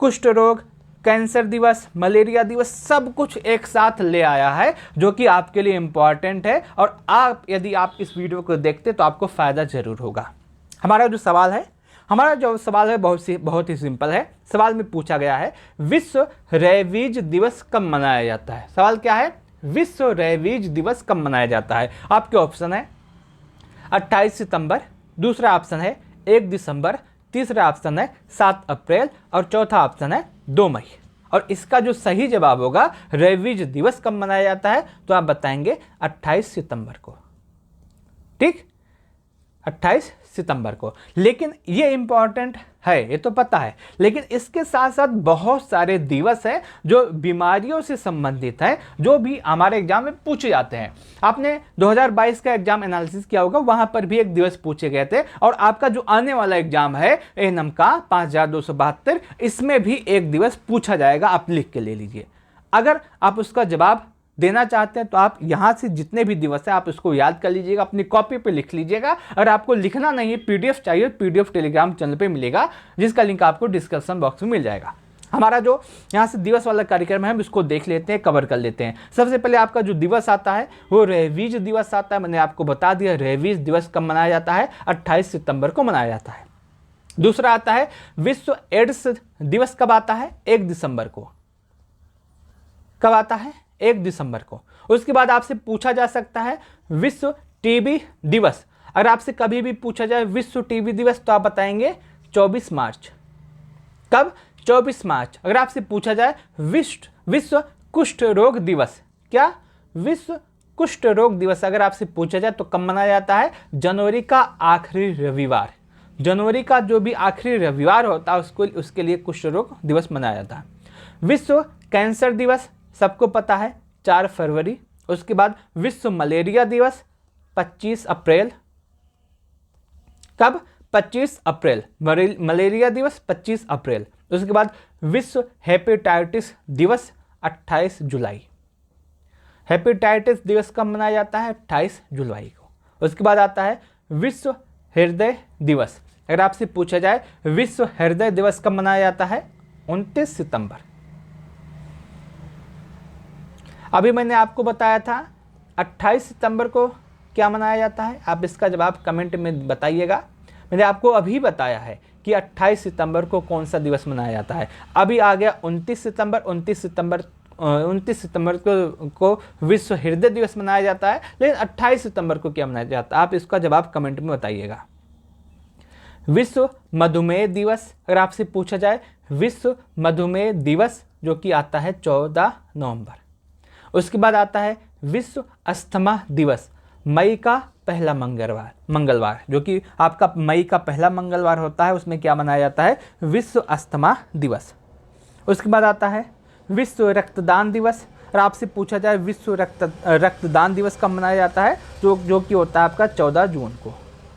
Speaker 1: कुष्ठ रोग, कैंसर दिवस, मलेरिया दिवस, सब कुछ एक साथ ले आया है जो कि आपके लिए इम्पॉर्टेंट है। और यदि आप इस वीडियो को देखते तो आपको फ़ायदा ज़रूर होगा। हमारा जो सवाल है बहुत ही सिंपल है। सवाल में पूछा गया है विश्व रेबीज दिवस कब मनाया जाता है। सवाल क्या है, विश्व रेबीज दिवस कब मनाया जाता है। आपके ऑप्शन है 28 सितंबर, दूसरा ऑप्शन है 1 दिसंबर, तीसरा ऑप्शन है 7 अप्रैल और चौथा ऑप्शन है 2 मई। और इसका जो सही जवाब होगा, रेबीज दिवस कब मनाया जाता है, तो आप बताएंगे 28 सितंबर को। ठीक, 28 सितंबर को। लेकिन ये इंपॉर्टेंट है, ये तो पता है, लेकिन इसके साथ साथ बहुत सारे दिवस हैं जो बीमारियों से संबंधित हैं, जो भी हमारे एग्जाम में पूछे जाते हैं। आपने 2022 का एग्जाम एनालिसिस किया होगा, वहां पर भी एक दिवस पूछे गए थे। और आपका जो आने वाला एग्जाम है एएनएम का 5272, इसमें भी एक दिवस पूछा जाएगा, आप लिख के ले लीजिए। अगर आप उसका जवाब देना चाहते हैं तो आप यहाँ से जितने भी दिवस है आप उसको याद कर लीजिएगा, अपनी कॉपी पे लिख लीजिएगा। अगर आपको लिखना नहीं है, PDF चाहिए, PDF टेलीग्राम चैनल पे मिलेगा, जिसका लिंक आपको डिस्क्रिप्शन बॉक्स में मिल जाएगा। हमारा जो यहाँ से दिवस वाला कार्यक्रम है हम इसको देख लेते हैं, कवर कर लेते हैं। सबसे पहले आपका जो दिवस आता है वो रेबीज दिवस आता है। मैंने आपको बता दिया रेबीज दिवस कब मनाया जाता है, 28 सितंबर को मनाया जाता है। दूसरा आता है विश्व एड्स दिवस कब आता है, 1 दिसंबर को। कब आता है, 1 दिसंबर को। उसके बाद आपसे पूछा जा सकता है विश्व टीबी दिवस। अगर आपसे कभी भी पूछा जाए विश्व टीबी दिवस तो आप बताएंगे 24 मार्च। कब, 24 मार्च। अगर आपसे पूछा जाए विश्व कुष्ठ रोग दिवस, क्या, विश्व कुष्ठ रोग दिवस अगर आपसे पूछा जाए तो कब मनाया जाता है, जनवरी का आखिरी रविवार। जनवरी का जो भी आखिरी रविवार होता है उसके लिए कुष्ठ रोग दिवस मनाया जाता है। विश्व कैंसर दिवस सबको पता है, 4 फरवरी। उसके बाद विश्व मलेरिया दिवस 25 अप्रैल। कब, 25 अप्रैल, मलेरिया दिवस 25 अप्रैल। उसके बाद विश्व हेपेटाइटिस दिवस 28 जुलाई। हेपेटाइटिस दिवस कब मनाया जाता है, 28 जुलाई को। उसके बाद आता है विश्व हृदय दिवस। अगर आपसे पूछा जाए विश्व हृदय दिवस कब मनाया जाता है, 29 सितंबर। अभी मैंने आपको बताया था 28 सितंबर को क्या मनाया जाता है, आप इसका जवाब कमेंट में बताइएगा। मैंने आपको अभी बताया है कि 28 सितंबर को कौन सा दिवस मनाया जाता है। अभी आ गया 29 सितंबर। 29 सितंबर को विश्व हृदय दिवस मनाया जाता है, लेकिन 28 सितंबर को क्या मनाया जाता है, आप इसका जवाब कमेंट में बताइएगा। विश्व मधुमेह दिवस, अगर आपसे पूछा जाए विश्व मधुमेह दिवस, जो कि आता है 14 नवंबर। उसके बाद आता है विश्व अस्थमा दिवस, मई का पहला मंगलवार, जो कि आपका मई का पहला मंगलवार होता है, उसमें क्या मनाया जाता है, विश्व अस्थमा दिवस। उसके बाद आता है विश्व रक्तदान दिवस। और आपसे पूछा जाए विश्व रक्तदान दिवस कब मनाया जाता है, जो कि होता है आपका 14 जून को।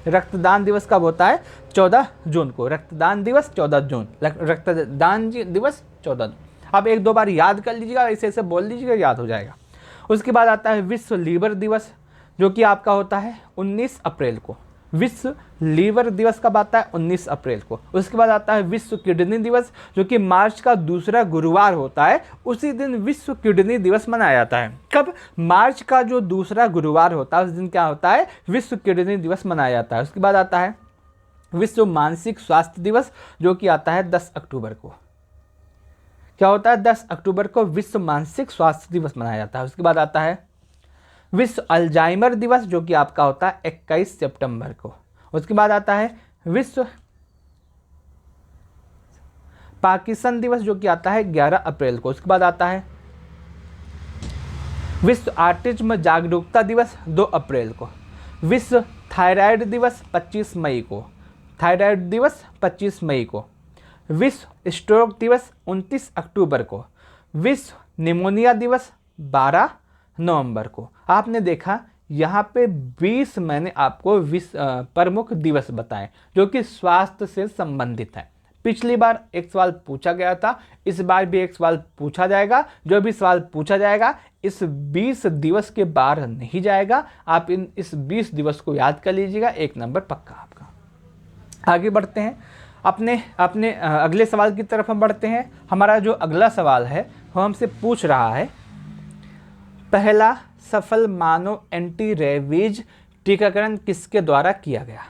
Speaker 1: रक्तदान दिवस कब होता है, 14 जून को। रक्तदान दिवस 14 जून, रक्तदान दिवस 14 जून। आप 1-2 बार याद कर लीजिएगा, ऐसे बोल लीजिएगा, याद हो जाएगा। उसके बाद आता है विश्व लीवर दिवस, जो कि आपका होता है 19 अप्रैल को। विश्व लीवर दिवस कब आता है, 19 अप्रैल को। उसके बाद आता है विश्व किडनी दिवस, जो कि मार्च का दूसरा गुरुवार होता है, उसी दिन विश्व किडनी दिवस मनाया जाता है। कब, मार्च का जो दूसरा गुरुवार होता है उस दिन क्या होता है, विश्व किडनी दिवस मनाया जाता है। उसके बाद आता है विश्व मानसिक स्वास्थ्य दिवस, जो कि आता है 10 अक्टूबर को। क्या होता है, 10 अक्टूबर को विश्व मानसिक स्वास्थ्य दिवस मनाया जाता है। उसके बाद आता है विश्व अल्जाइमर दिवस, जो कि आपका होता है 21 सितंबर को। उसके बाद आता है विश्व पार्किंसन दिवस, जो कि आता है 11 अप्रैल को। उसके बाद आता है विश्व ऑटिज्म जागरूकता दिवस 2 अप्रैल को। विश्व थायराइड दिवस 25 मई को। थायराइड दिवस 25 मई को। विश्व स्ट्रोक दिवस 29 अक्टूबर को। विश्व निमोनिया दिवस 12 नवंबर को। आपने देखा यहाँ पे 20 मैंने आपको प्रमुख दिवस बताए जो कि स्वास्थ्य से संबंधित है। पिछली बार एक सवाल पूछा गया था, इस बार भी एक सवाल पूछा जाएगा। जो भी सवाल पूछा जाएगा इस 20 दिवस के बाहर नहीं जाएगा। आप इस 20 दिवस को याद कर लीजिएगा, 1 नंबर पक्का आपका। आगे बढ़ते हैं, अपने अगले सवाल की तरफ हम बढ़ते हैं। हमारा जो अगला सवाल है वो हमसे पूछ रहा है, पहला सफल मानव एंटी रेबीज टीकाकरण किसके द्वारा किया गया।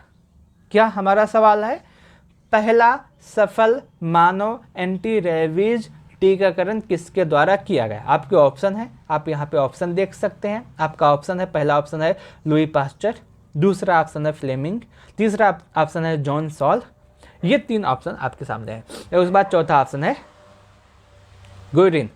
Speaker 1: क्या हमारा सवाल है, पहला सफल मानव एंटी रेबीज टीकाकरण किसके द्वारा किया गया। आपके ऑप्शन है, आप यहाँ पे ऑप्शन देख सकते हैं। आपका ऑप्शन है, पहला ऑप्शन है लुई पास्चर, दूसरा ऑप्शन है फ्लेमिंग, तीसरा ऑप्शन है जॉन सॉल। ये 3 ऑप्शन आपके सामने है। उसके बाद चौथा ऑप्शन है गुइरिन।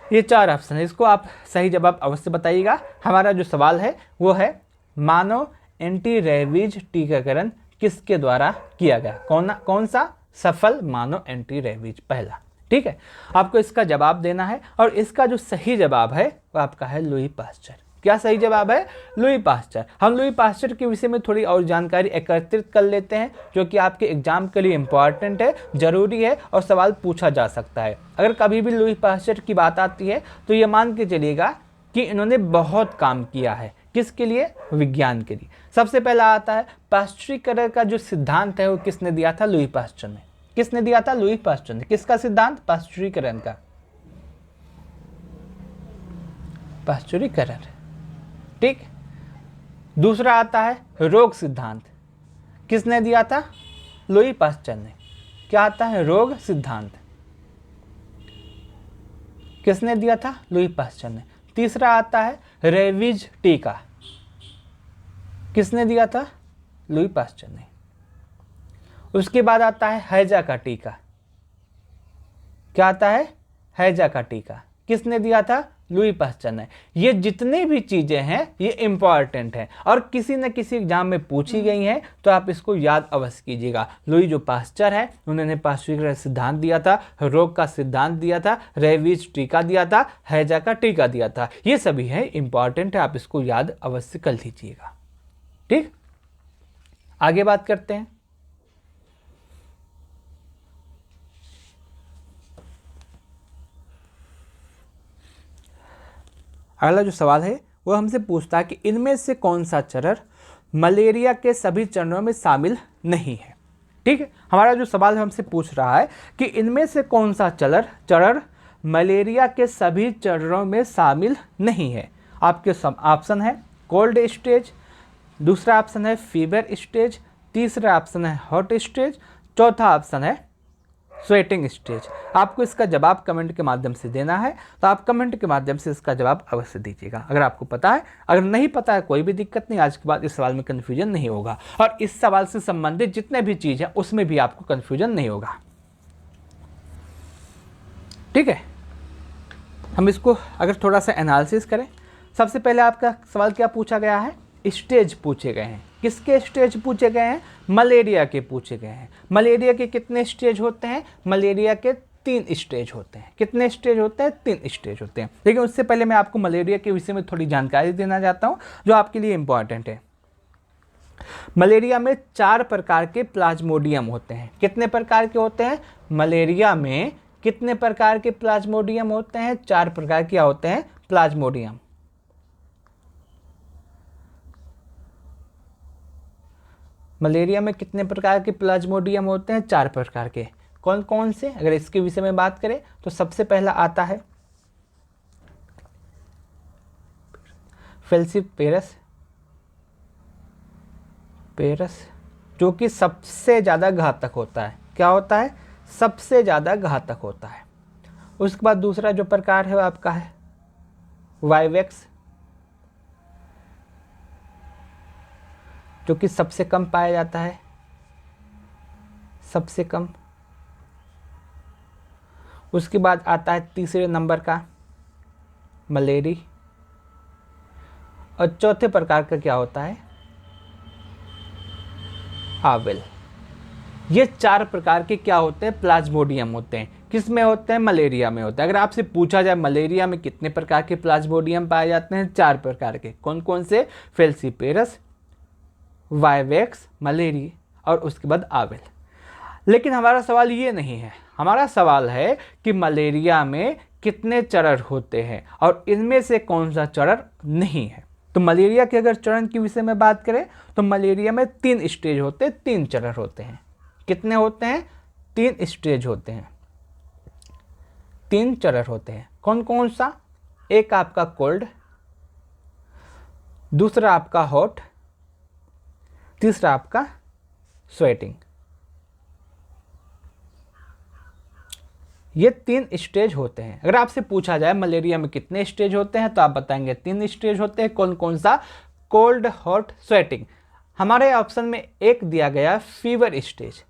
Speaker 1: ये 4 ऑप्शन है, इसको आप सही जवाब अवश्य बताइएगा। हमारा जो सवाल है वो है मानव एंटी रेबीज टीकाकरण किसके द्वारा किया गया। कौन सा सफल मानव एंटी रेबीज पहला। ठीक है, आपको इसका जवाब देना है और इसका जो सही जवाब है वो आपका है लुई पास्चर। क्या सही जवाब है, लुई पास्चर। हम लुई पास्चर के विषय में थोड़ी और जानकारी एकत्रित कर लेते हैं जो कि आपके एग्जाम के लिए इम्पॉर्टेंट है, जरूरी है और सवाल पूछा जा सकता है। अगर कभी भी लुई पास्चर की बात आती है तो ये मान के चलिएगा कि इन्होंने बहुत काम किया है। किसके लिए, विज्ञान के लिए। सबसे पहला आता है पाश्चरीकरण का जो सिद्धांत है वो किसने दिया था, लुई पास्चर ने। किसने दिया था, लुई पास्चर ने। किसका सिद्धांत, पाश्चरीकरण का। पाश्चरीकरण, ठीक। दूसरा आता है रोग सिद्धांत, किसने दिया था, लुई पास्चर ने। क्या आता है, रोग सिद्धांत, किसने दिया था, लुई पास्चर ने। तीसरा आता है रेबीज टीका, किसने दिया था, लुई पास्चर ने। उसके बाद आता है हैजा का टीका। क्या आता है, हैजा का टीका, किसने दिया था, लुई पास्चर ने। ये जितने भी चीजें हैं ये इंपॉर्टेंट हैं और किसी न किसी एग्जाम में पूछी गई हैं, तो आप इसको याद अवश्य कीजिएगा। लुई जो पास्चर है उन्होंने पाश्चरीकरण सिद्धांत दिया था, रोग का सिद्धांत दिया था, रेबीज टीका दिया था, हैजा का टीका दिया था। ये सभी है इंपॉर्टेंट है, आप इसको याद अवश्य कर लीजिएगा। ठीक, आगे बात करते हैं। अगला जो सवाल है वो हमसे पूछता है कि इनमें से कौन सा चरण मलेरिया के सभी चरणों में शामिल नहीं है। ठीक है, हमारा जो सवाल हमसे पूछ रहा है कि इनमें से कौन सा चरण मलेरिया के सभी चरणों में शामिल नहीं है। आपके ऑप्शन है कोल्ड स्टेज, दूसरा ऑप्शन है फीवर स्टेज, तीसरा ऑप्शन है हॉट स्टेज, चौथा ऑप्शन है स्वेटिंग स्टेज। आपको इसका जवाब कमेंट के माध्यम से देना है, तो आप कमेंट के माध्यम से इसका जवाब अवश्य दीजिएगा अगर आपको पता है। अगर नहीं पता है कोई भी दिक्कत नहीं, आज के बाद इस सवाल में कन्फ्यूजन नहीं होगा और इस सवाल से संबंधित जितने भी चीज़ है उसमें भी आपको कन्फ्यूजन नहीं होगा। ठीक है, हम इसको अगर थोड़ा सा एनालिसिस करें। सबसे पहले आपका सवाल क्या पूछा गया है, स्टेज पूछे गए हैं। किसके स्टेज पूछे गए हैं, मलेरिया के पूछे गए हैं। मलेरिया के कितने स्टेज होते हैं, मलेरिया के 3 स्टेज होते हैं। कितने स्टेज होते हैं, 3 स्टेज होते हैं। लेकिन उससे पहले मैं आपको मलेरिया के विषय में थोड़ी जानकारी देना चाहता हूं जो आपके लिए इंपॉर्टेंट है। मलेरिया में 4 प्रकार के प्लाज्मोडियम होते हैं। कितने प्रकार के होते हैं, मलेरिया में कितने प्रकार के प्लाज्मोडियम होते हैं, 4 प्रकार क्या होते हैं प्लाज्मोडियम। मलेरिया में कितने प्रकार के प्लाज्मोडियम होते हैं, 4 प्रकार के। कौन कौन से, अगर इसके विषय में बात करें तो सबसे पहला आता है फेल्सीपेरस जो कि सबसे ज़्यादा घातक होता है। क्या होता है, सबसे ज़्यादा घातक होता है। उसके बाद दूसरा जो प्रकार है वो आपका है वाइवेक्स, जो कि सबसे कम पाया जाता है, सबसे कम। उसके बाद आता है तीसरे नंबर का मलेरी, और चौथे प्रकार का क्या होता है, आवेल। ये 4 प्रकार के क्या होते हैं, प्लाज्मोडियम होते हैं। किस में होते हैं, मलेरिया में होते हैं। अगर आपसे पूछा जाए मलेरिया में कितने प्रकार के प्लाज्मोडियम पाए जाते हैं, 4 प्रकार के। कौन कौन से, फेल्सीपेरस, वाइवेक्स, मलेरी और उसके बाद आवेल। लेकिन हमारा सवाल ये नहीं है, हमारा सवाल है कि मलेरिया में कितने चरण होते हैं और इनमें से कौन सा चरण नहीं है। तो मलेरिया के अगर चरण के विषय में बात करें तो मलेरिया में 3 स्टेज होते हैं, 3 चरण होते हैं। कितने होते हैं, 3 स्टेज होते हैं, 3 चरण होते हैं। कौन कौन सा, एक आपका कोल्ड, दूसरा आपका हॉट, तीसरा आपका स्वेटिंग। ये 3 स्टेज होते हैं। अगर आपसे पूछा जाए मलेरिया में कितने स्टेज होते हैं तो आप बताएंगे 3 स्टेज होते हैं। कौन कौन सा, कोल्ड, हॉट, स्वेटिंग। हमारे ऑप्शन में एक दिया गया फीवर स्टेज।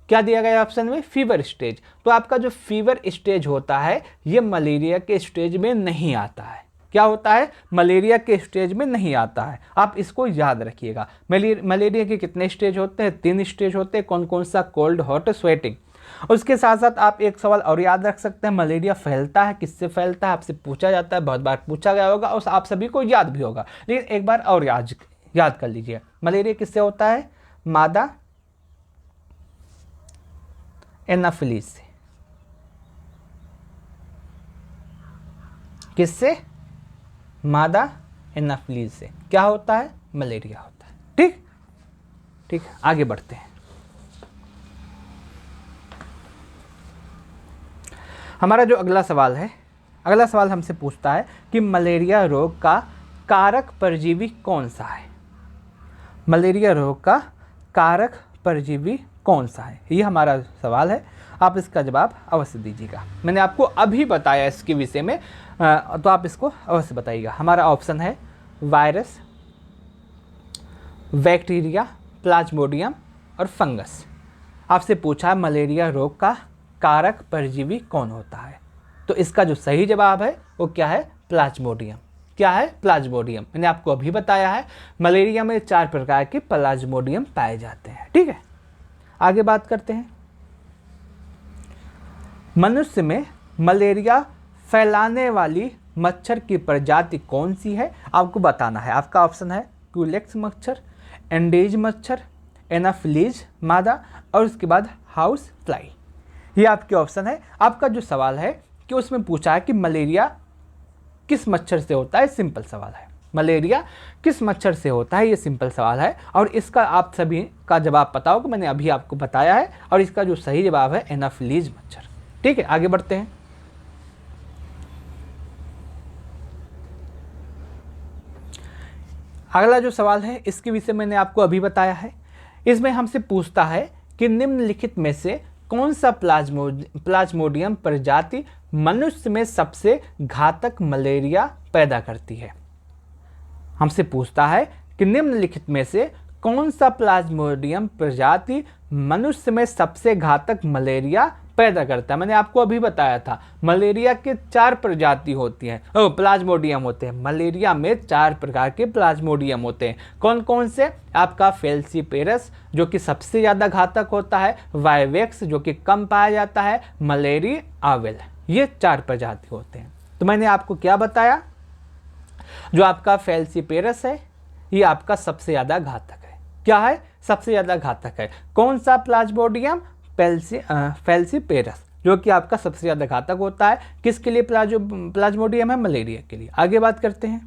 Speaker 1: क्या दिया गया ऑप्शन में, फीवर स्टेज। तो आपका जो फीवर स्टेज होता है ये मलेरिया के स्टेज में नहीं आता है। क्या होता है, मलेरिया के स्टेज में नहीं आता है। आप इसको याद रखिएगा। मलेरिया के कितने स्टेज होते हैं, 3 स्टेज होते हैं। कौन कौन सा, कोल्ड, हॉट, स्वेटिंग। उसके साथ साथ आप एक सवाल और याद रख सकते हैं, मलेरिया फैलता है, किससे फैलता है, आपसे पूछा जाता है, बहुत बार पूछा गया होगा और आप सभी को याद भी होगा। लेकिन एक बार और याद कर लीजिए, मलेरिया किससे होता है, मादा एनाफिलीज से। किससे, मादा एनाफिलीज से क्या होता है, मलेरिया होता है। ठीक ठीक, आगे बढ़ते हैं। हमारा जो अगला सवाल है, अगला सवाल हमसे पूछता है कि मलेरिया रोग का कारक परजीवी कौन सा है। मलेरिया रोग का कारक परजीवी कौन सा है, ये हमारा सवाल है। आप इसका जवाब अवश्य दीजिएगा। मैंने आपको अभी बताया इसके विषय में, तो आप इसको अवश्य बताइएगा। हमारा ऑप्शन है वायरस, बैक्टीरिया, प्लाज्मोडियम और फंगस। आपसे पूछा मलेरिया रोग का कारक परजीवी कौन होता है, तो इसका जो सही जवाब है वो क्या है, प्लाज्मोडियम। क्या है, प्लाज्मोडियम। मैंने आपको अभी बताया है मलेरिया में 4 प्रकार के प्लाज्मोडियम पाए जाते हैं। ठीक है, आगे बात करते हैं। मनुष्य में मलेरिया फैलाने वाली मच्छर की प्रजाति कौन सी है, आपको बताना है। आपका ऑप्शन है क्यूलेक्स मच्छर, एंडीज मच्छर, एनाफिलीज मादा और उसके बाद हाउस फ्लाई। ये आपके ऑप्शन है। आपका जो सवाल है कि उसमें पूछा है कि मलेरिया किस मच्छर से होता है, सिंपल सवाल है। मलेरिया किस मच्छर से होता है, ये सिंपल सवाल है और इसका आप सभी का जवाब पता होगा, मैंने अभी आपको बताया है। और इसका जो सही जवाब है एनाफिलीज मच्छर। ठीक है, आगे बढ़ते हैं। अगला जो सवाल है इसके विषय मैंने आपको अभी बताया है। इसमें हमसे पूछता है कि निम्नलिखित में से कौन सा प्लाज्मोडियम प्रजाति मनुष्य में सबसे घातक मलेरिया पैदा करती है। हमसे पूछता है कि निम्नलिखित में से कौन सा प्लाज्मोडियम प्रजाति मनुष्य में सबसे घातक मलेरिया पैदा करता है। मैंने आपको अभी बताया था मलेरिया के 4 प्रजाति होती हैं, प्लाज्मोडियम होते हैं। मलेरिया में 4 प्रकार के प्लाज्मोडियम होते हैं। कौन कौन से, आपका फेल्सीपेरस जो कि सबसे ज़्यादा घातक होता है, वाइवेक्स जो कि कम पाया जाता है, मलेरी, आवेल, ये 4 प्रजाति होते हैं। तो मैंने आपको क्या बताया, जो आपका फेल्सीपेरस है ये आपका सबसे ज़्यादा घातक है। क्या है, सबसे ज़्यादा घातक है। कौन सा प्लाज्मोडियम, फेल्सीपेरस जो कि आपका सबसे ज़्यादा घातक होता है। किसके लिए प्लाज्मोडियम है, मलेरिया के लिए। आगे बात करते हैं।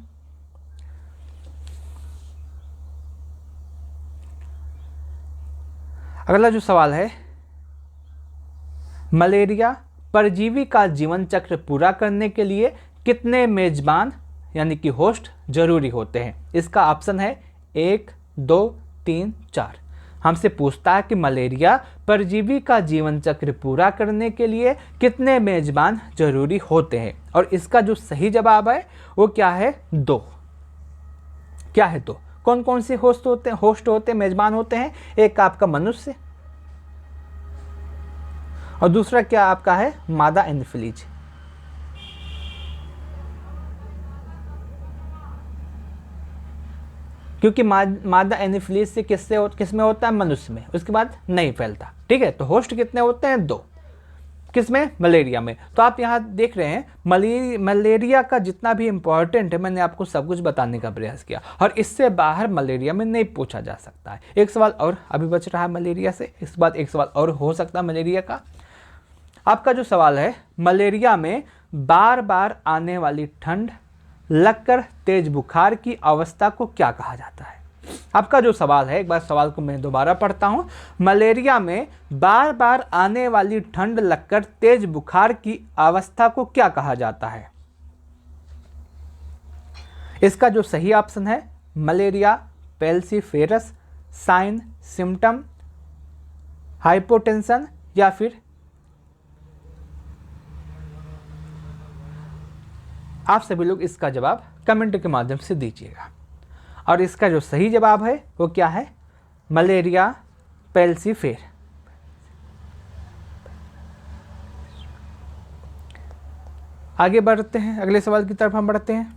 Speaker 1: अगला जो सवाल है, मलेरिया परजीवी का जीवन चक्र पूरा करने के लिए कितने मेजबान यानी कि होस्ट जरूरी होते हैं। इसका ऑप्शन है 1, 2, 3, 4। हमसे पूछता है कि मलेरिया परजीवी का जीवन चक्र पूरा करने के लिए कितने मेजबान जरूरी होते हैं, और इसका जो सही जवाब है वो क्या है? 2। क्या है? 2। कौन कौन से होस्ट होते मेजबान होते हैं? एक आपका मनुष्य, और दूसरा क्या आपका है? मादा एनोफिलीज। क्योंकि मादा एनोफिलीज से किसमें होता है? मनुष्य में, उसके बाद नहीं फैलता। ठीक है, तो होस्ट कितने होते हैं? 2। किसमें? मलेरिया में। तो आप यहाँ देख रहे हैं मलेरिया का जितना भी इंपॉर्टेंट है मैंने आपको सब कुछ बताने का प्रयास किया, और इससे बाहर मलेरिया में नहीं पूछा जा सकता है। एक सवाल और अभी बच रहा है मलेरिया से, इसके बाद एक सवाल और हो सकता है मलेरिया का। आपका जो सवाल है, मलेरिया में बार बार आने वाली ठंड लगकर तेज बुखार की अवस्था को क्या कहा जाता है? आपका जो सवाल है, एक बार सवाल को मैं दोबारा पढ़ता हूं। मलेरिया में बार बार आने वाली ठंड लगकर तेज बुखार की अवस्था को क्या कहा जाता है? इसका जो सही ऑप्शन है, मलेरिया पेल्सीफेरस, साइन, सिम्टम, हाइपोटेंशन, या फिर आप सभी लोग इसका जवाब कमेंट के माध्यम से दीजिएगा। और इसका जो सही जवाब है वो क्या है? मलेरिया पेल्सीफेर। आगे बढ़ते हैं, अगले सवाल की तरफ हम बढ़ते हैं।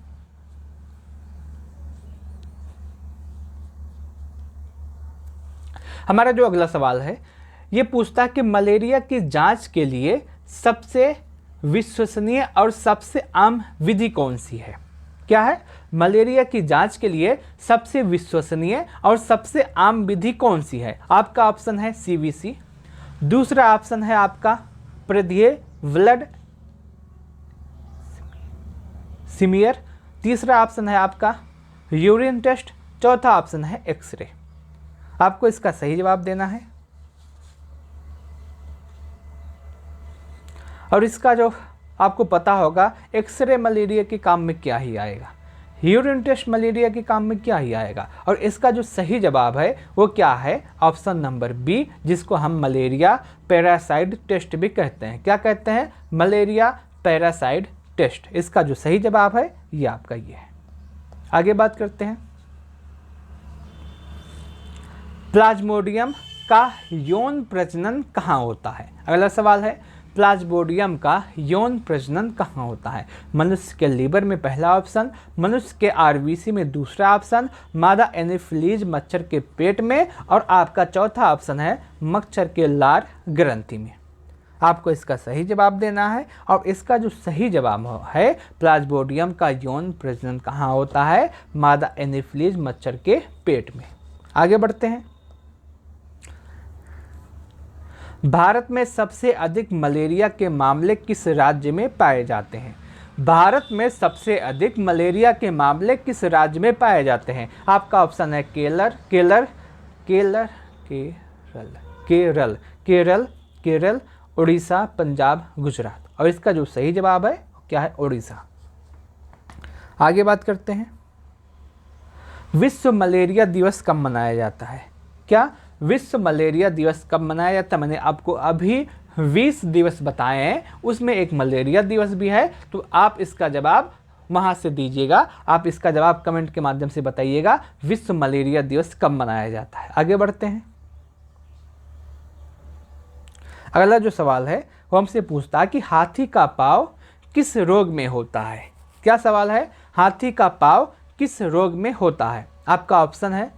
Speaker 1: हमारा जो अगला सवाल है ये पूछता है कि मलेरिया की जांच के लिए सबसे विश्वसनीय और सबसे आम विधि कौन सी है? क्या है? मलेरिया की जांच के लिए सबसे विश्वसनीय और सबसे आम विधि कौन सी है? आपका ऑप्शन है सीवीसी, दूसरा ऑप्शन है आपका प्रदेय ब्लड सिमियर, तीसरा ऑप्शन है आपका यूरिन टेस्ट, चौथा ऑप्शन है एक्सरे। आपको इसका सही जवाब देना है, और इसका जो आपको पता होगा, एक्सरे मलेरिया के काम में क्या ही आएगा, यूरिन टेस्ट मलेरिया के काम में क्या ही आएगा, और इसका जो सही जवाब है वो क्या है? ऑप्शन नंबर बी, जिसको हम मलेरिया पैरासाइट टेस्ट भी कहते हैं। क्या कहते हैं? Malaria parasite test. इसका जो सही जवाब है ये आपका ये है। आगे बात करते हैं, प्लाज्मोडियम का यौन प्रजनन कहाँ होता है? अगला सवाल है, प्लाज्मोडियम का यौन प्रजनन कहाँ होता है? मनुष्य के लीवर में पहला ऑप्शन, मनुष्य के आरबीसी में दूसरा ऑप्शन, मादा एनोफिलीज मच्छर के पेट में, और आपका चौथा ऑप्शन है मच्छर के लार ग्रंथि में। आपको इसका सही जवाब देना है, और इसका जो सही जवाब है, प्लाज्मोडियम का यौन प्रजनन कहाँ होता है? मादा एनोफिलीज मच्छर के पेट में। आगे बढ़ते हैं, भारत में सबसे अधिक मलेरिया के मामले किस राज्य में पाए जाते हैं? भारत में सबसे अधिक मलेरिया के मामले किस राज्य में पाए जाते हैं? आपका ऑप्शन है केरल, उड़ीसा, पंजाब, गुजरात, और इसका जो सही जवाब है क्या है? उड़ीसा। आगे बात करते हैं, विश्व मलेरिया दिवस कब मनाया जाता है? क्या विश्व मलेरिया दिवस कब मनाया जाता है? मैंने आपको अभी 20 दिवस बताए हैं, उसमें एक मलेरिया दिवस भी है, तो आप इसका जवाब वहाँ से दीजिएगा। आप इसका जवाब कमेंट के माध्यम से बताइएगा, विश्व मलेरिया दिवस कब मनाया जाता है। आगे बढ़ते हैं, अगला जो सवाल है वो हमसे पूछता है कि हाथी का पाँव किस रोग में होता है? क्या सवाल है? हाथी का पाँव किस रोग में होता है? आपका ऑप्शन है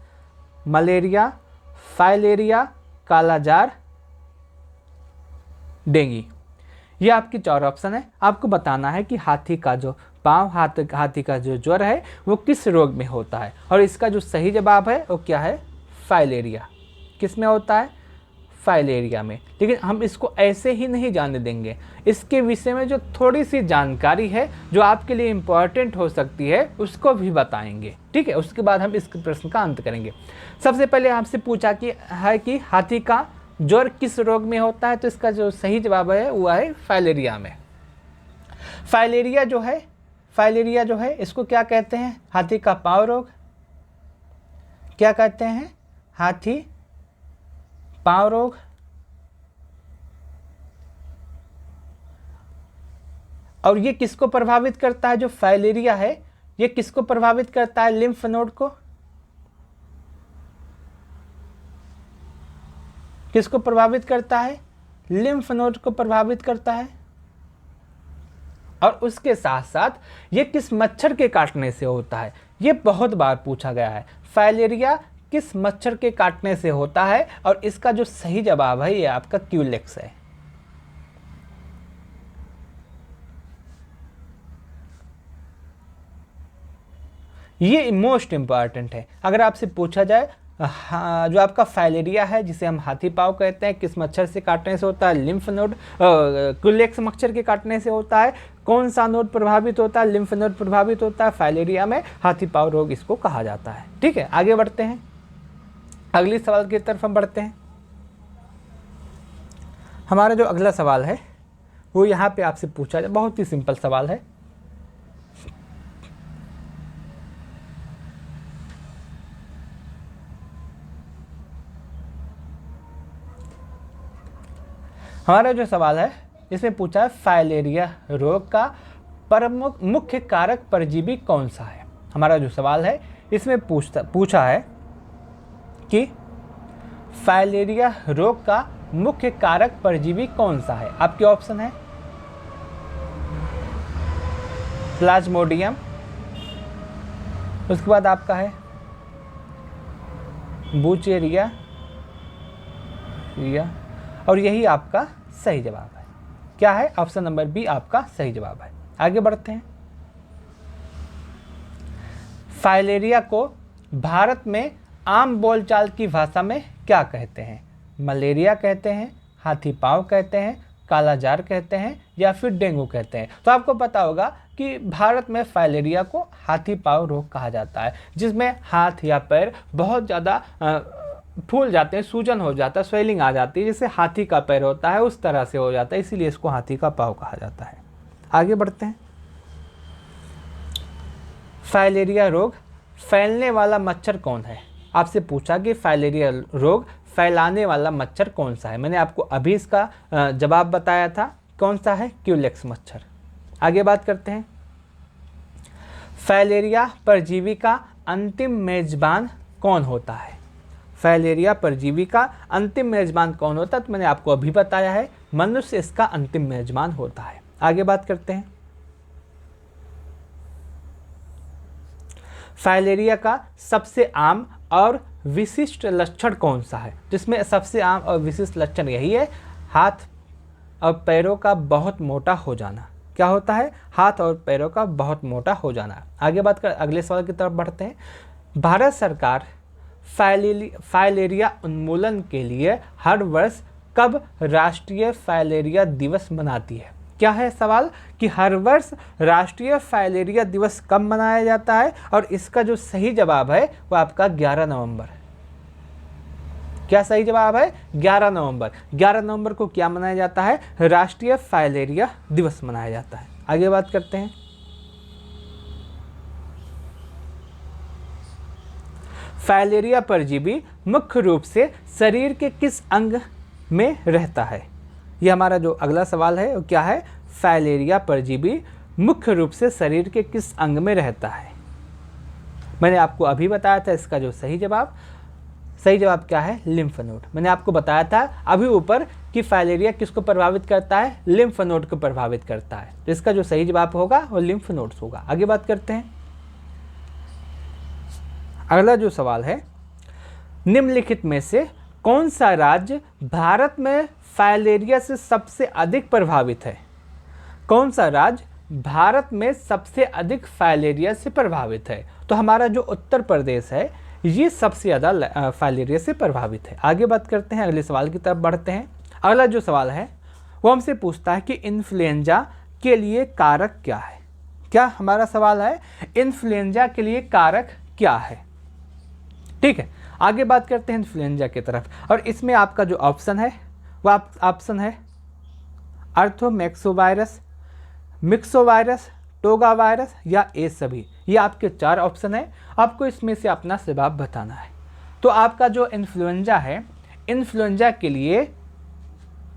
Speaker 1: मलेरिया, फाइलेरिया, कालाजार, डेंगू। ये आपकी 4 ऑप्शन है। आपको बताना है कि हाथी का जो पाँव, हाथी का जो ज्वर है वो किस रोग में होता है, और इसका जो सही जवाब है वो क्या है? फाइलेरिया। किस में होता है? फाइलेरिया में। लेकिन हम इसको ऐसे ही नहीं जाने देंगे, इसके विषय में जो थोड़ी सी जानकारी है जो आपके लिए इम्पॉर्टेंट हो सकती है उसको भी बताएंगे। ठीक है, उसके बाद हम इस प्रश्न का अंत करेंगे। सबसे पहले आपसे पूछा कि हाथी का ज्वर किस रोग में होता है, तो इसका जो सही जवाब है वो है फाइलेरिया में। फाइलेरिया जो है इसको क्या कहते हैं? हाथी का पाँव रोग। क्या कहते हैं? हाथी पाँव रोग, और ये किसको प्रभावित करता है? जो फाइलेरिया है ये किसको प्रभावित करता है? लिम्फ नोड को। किसको प्रभावित करता है? लिम्फ नोड को प्रभावित करता है। और उसके साथ साथ ये किस मच्छर के काटने से होता है? ये बहुत बार पूछा गया है। फाइलेरिया किस मच्छर के काटने से होता है? और इसका जो सही जवाब है ये आपका क्यूलेक्स है। ये मोस्ट इंपॉर्टेंट है। अगर आपसे पूछा जाए जो आपका फाइलेरिया है जिसे हम हाथी पाँव कहते हैं, किस मच्छर से काटने से होता है? लिम्फ नोड, क्यूलेक्स मच्छर के काटने से होता है। कौन सा नोड प्रभावित होता है? लिम्फ नोड प्रभावित होता है। फाइलेरिया में हाथी पाँव रोग इसको कहा जाता है। ठीक है, आगे बढ़ते हैं, अगली सवाल की तरफ हम बढ़ते हैं। हमारा जो अगला सवाल है वो यहाँ पे आपसे पूछा जाए, बहुत ही सिंपल सवाल है। हमारा जो सवाल है इसमें पूछा है फाइलेरिया रोग का प्रमुख मुख्य कारक परजीवी कौन सा है। हमारा जो सवाल है इसमें पूछा है कि फाइलेरिया रोग का मुख्य कारक परजीवी कौन सा है। आपके ऑप्शन है प्लाज्मोडियम, उसके बाद आपका है बुचेरिया, और यही आपका सही जवाब है। क्या है? ऑप्शन नंबर बी आपका सही जवाब है। आगे बढ़ते हैं। फाइलेरिया को भारत में आम बोलचाल की भाषा में क्या कहते हैं? मलेरिया कहते हैं, हाथी पाँव कहते हैं, कालाजार कहते हैं, या फिर डेंगू कहते हैं। तो आपको पता होगा कि भारत में फाइलेरिया को हाथी पाँव रोग कहा जाता है, जिसमें हाथ या पैर बहुत ज़्यादा फूल जाते हैं, सूजन हो जाता है, स्वेलिंग आ जाती है, जैसे हाथी का पैर होता है उस तरह से हो जाता है, इसीलिए इसको हाथी का पाँव कहा जाता है। आगे बढ़ते हैं। फाइलेरिया रोग फैलने वाला मच्छर कौन है? आपसे पूछा कि फाइलेरिया रोग फैलाने वाला मच्छर कौन सा है। मैंने आपको अभी इसका जवाब बताया था, कौन सा है? क्यूलेक्स मच्छर। आगे बात करते हैं। फाइलेरिया परजीवी का अंतिम मेजबान कौन होता है? फाइलेरिया परजीवी का अंतिम मेजबान कौन होता है? तो मैंने आपको अभी बताया है, मनुष्य इसका अंतिम मेजबान होता है। आगे बात करते हैं। फाइलेरिया का सबसे आम और विशिष्ट लक्षण कौन सा है? जिसमें सबसे आम और विशिष्ट लक्षण यही है, हाथ और पैरों का बहुत मोटा हो जाना। क्या होता है? हाथ और पैरों का बहुत मोटा हो जाना। आगे बात कर अगले सवाल की तरफ बढ़ते हैं। भारत सरकार फाइलेरिया उन्मूलन के लिए हर वर्ष कब राष्ट्रीय फाइलेरिया दिवस मनाती है? क्या है सवाल कि हर वर्ष राष्ट्रीय फाइलेरिया दिवस कब मनाया जाता है? और इसका जो सही जवाब है वो आपका 11 नवंबर। क्या सही जवाब है? 11 नवंबर। 11 नवंबर को क्या मनाया जाता है? राष्ट्रीय फाइलेरिया दिवस मनाया जाता है। आगे बात करते हैं। फाइलेरिया परजीवी मुख्य रूप से शरीर के किस अंग में रहता है? यह हमारा जो अगला सवाल है वो क्या है? फाइलेरिया परजीवी मुख्य रूप से शरीर के किस अंग में रहता है? मैंने आपको अभी बताया था इसका जो सही जवाब क्या है? Lymph node. मैंने आपको बताया था अभी ऊपर कि फाइलेरिया किसको प्रभावित करता है? लिम्फ नोड को प्रभावित करता है। तो इसका जो सही जवाब होगा वो लिम्फ नोड्स होगा। आगे बात करते हैं। अगला जो सवाल है, निम्नलिखित में से कौन सा राज्य भारत में फाइलेरिया से सबसे अधिक प्रभावित है? कौन सा राज्य भारत में सबसे अधिक फाइलेरिया से प्रभावित है? तो हमारा जो उत्तर प्रदेश है ये सबसे ज़्यादा फाइलेरिया से प्रभावित है। आगे बात करते हैं, अगले सवाल की तरफ बढ़ते हैं। अगला जो सवाल है वो हमसे पूछता है कि इन्फ्लुएंजा के लिए कारक क्या है? क्या हमारा सवाल है, इन्फ्लुएंजा के लिए कारक क्या है? ठीक है, आगे बात करते हैं इन्फ्लुएंजा की तरफ, और इसमें आपका जो ऑप्शन है वो ऑप्शन है आर्थोमैक्सोवायरस, मिक्सोवायरस, टोगा वायरस या ए सभी। ये आपके 4 ऑप्शन है, आपको इसमें से अपना जवाब बताना है। तो आपका जो इन्फ्लुएंजा है इन्फ्लुएंजा के लिए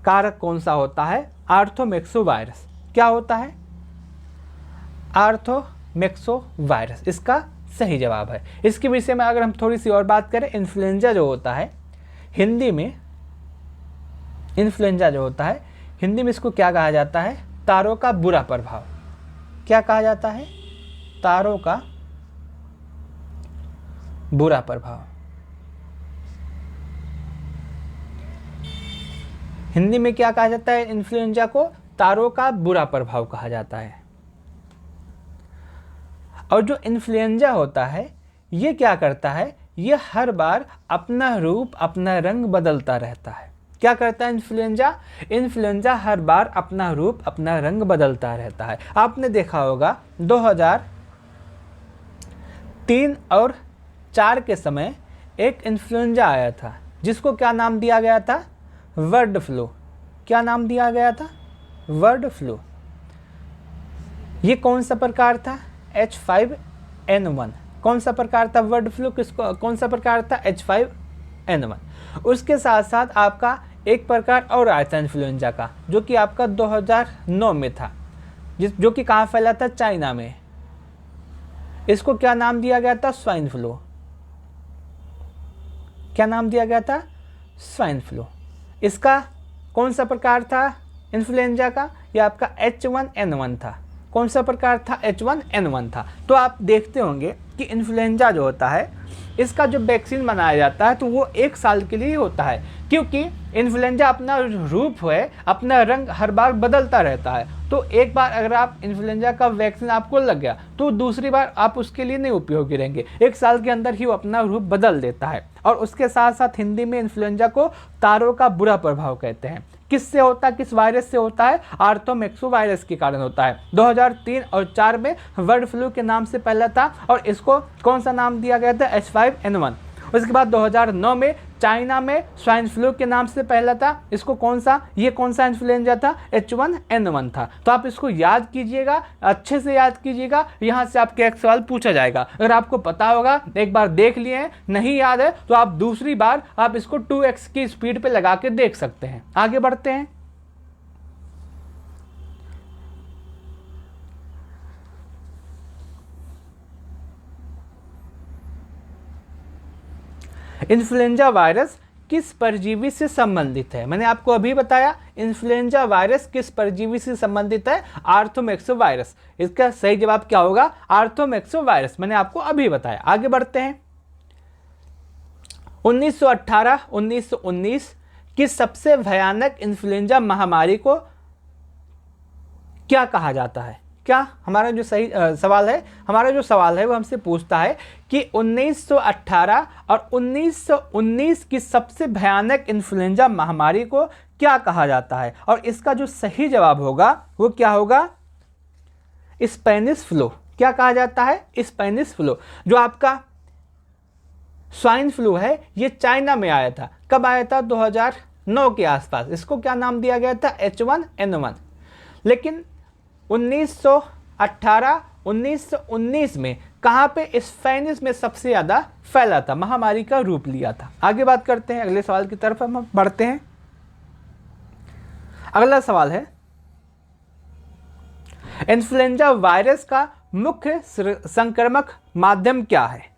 Speaker 1: कारक कौन सा होता है? आर्थोमेक्सोवायरस। क्या होता है? आर्थोमेक्सोवायरस इसका सही जवाब है। इसके विषय में अगर हम थोड़ी सी और बात करें, इन्फ्लुएंजा जो होता है हिंदी में, इन्फ्लुएंजा जो होता है हिंदी में इसको क्या कहा जाता है? तारों का बुरा प्रभाव। क्या कहा जाता है? तारों का बुरा प्रभाव। हिंदी में क्या कहा जाता है? इन्फ्लुएंजा को तारों का बुरा प्रभाव कहा जाता है। और जो इन्फ्लुएंजा होता है ये क्या करता है? ये हर बार अपना रूप अपना रंग बदलता रहता है। क्या करता है इन्फ्लुएंजा? इन्फ्लुएंजा हर बार अपना रूप अपना रंग बदलता रहता है। आपने देखा होगा 2003 और 4 के समय एक इन्फ्लुएंजा आया था जिसको क्या नाम दिया गया था? Bird flu. क्या नाम दिया गया था? Bird flu. ये कौन सा प्रकार था? H5N1। कौन सा प्रकार था बर्ड फ्लू? किसको कौन सा प्रकार था? H5N1। उसके साथ साथ आपका एक प्रकार और आया था इन्फ्लुएंजा का, जो कि आपका 2009 में था, जो कि कहाँ फैला था? चाइना में। इसको क्या नाम दिया गया था? Swine flu. क्या नाम दिया गया था? Swine flu. इसका कौन सा प्रकार था इन्फ्लुएंजा का? यह आपका H1N1 था। कौन सा प्रकार था? H1N1 था। तो आप देखते होंगे कि इन्फ्लुएंजा जो होता है इसका जो वैक्सीन बनाया जाता है तो वो 1 साल के लिए होता है, क्योंकि इन्फ्लुएंजा अपना रूप है अपना रंग हर बार बदलता रहता है। तो एक बार अगर आप इन्फ्लुएंजा का वैक्सीन आपको लग गया तो दूसरी बार आप उसके लिए नहीं उपयोगी रहेंगे। 1 साल के अंदर ही वो अपना रूप बदल देता है। और उसके साथ साथ हिंदी में इन्फ्लुएंजा को तारों का बुरा प्रभाव कहते हैं। किससे होता है? किस वायरस से होता है? आर्थोमेक्सोवायरस के कारण होता है। 2003 और 4 में बर्ड फ्लू के नाम से फैला था और इसको कौन सा नाम दिया गया था? H5N1। उसके बाद 2009 में चाइना में स्वाइन फ्लू के नाम से फैला था। इसको कौन सा इन्फ्लुएंजा था? H1N1 था। तो आप इसको याद कीजिएगा, अच्छे से याद कीजिएगा, यहाँ से आपके एक सवाल पूछा जाएगा। अगर आपको पता होगा, एक बार देख लिए हैं, नहीं याद है तो आप दूसरी बार आप इसको 2x की स्पीड पे लगा के देख सकते हैं। आगे बढ़ते हैं। इन्फ्लुएंजा वायरस किस परजीवी से संबंधित है? मैंने आपको अभी बताया इन्फ्लुएंजा वायरस किस परजीवी से संबंधित है? आर्थोमेक्सोवायरस। इसका सही जवाब क्या होगा? आर्थोमेक्सोवायरस। मैंने आपको अभी बताया। आगे बढ़ते हैं। 1918-1919 की सबसे भयानक इन्फ्लुएंजा महामारी को क्या कहा जाता है? क्या हमारा जो सही सवाल है, हमारा जो सवाल है वो हमसे पूछता है कि 1918 और 1919 की सबसे भयानक इन्फ्लुएंजा महामारी को क्या कहा जाता है? और इसका जो सही जवाब होगा वो क्या होगा? Spanish flu. क्या कहा जाता है? Spanish flu. जो आपका स्वाइन फ्लू है ये चाइना में आया था। कब आया था? 2009 के आसपास। इसको क्या नाम दिया गया था? H1N1। लेकिन 1918-1919 में कहाँ पे? स्पेनिश में सबसे ज़्यादा फैला था, महामारी का रूप लिया था। आगे बात करते हैं, अगले सवाल की तरफ हम बढ़ते हैं। अगला सवाल है, इन्फ्लुएंजा वायरस का मुख्य संक्रामक माध्यम क्या है?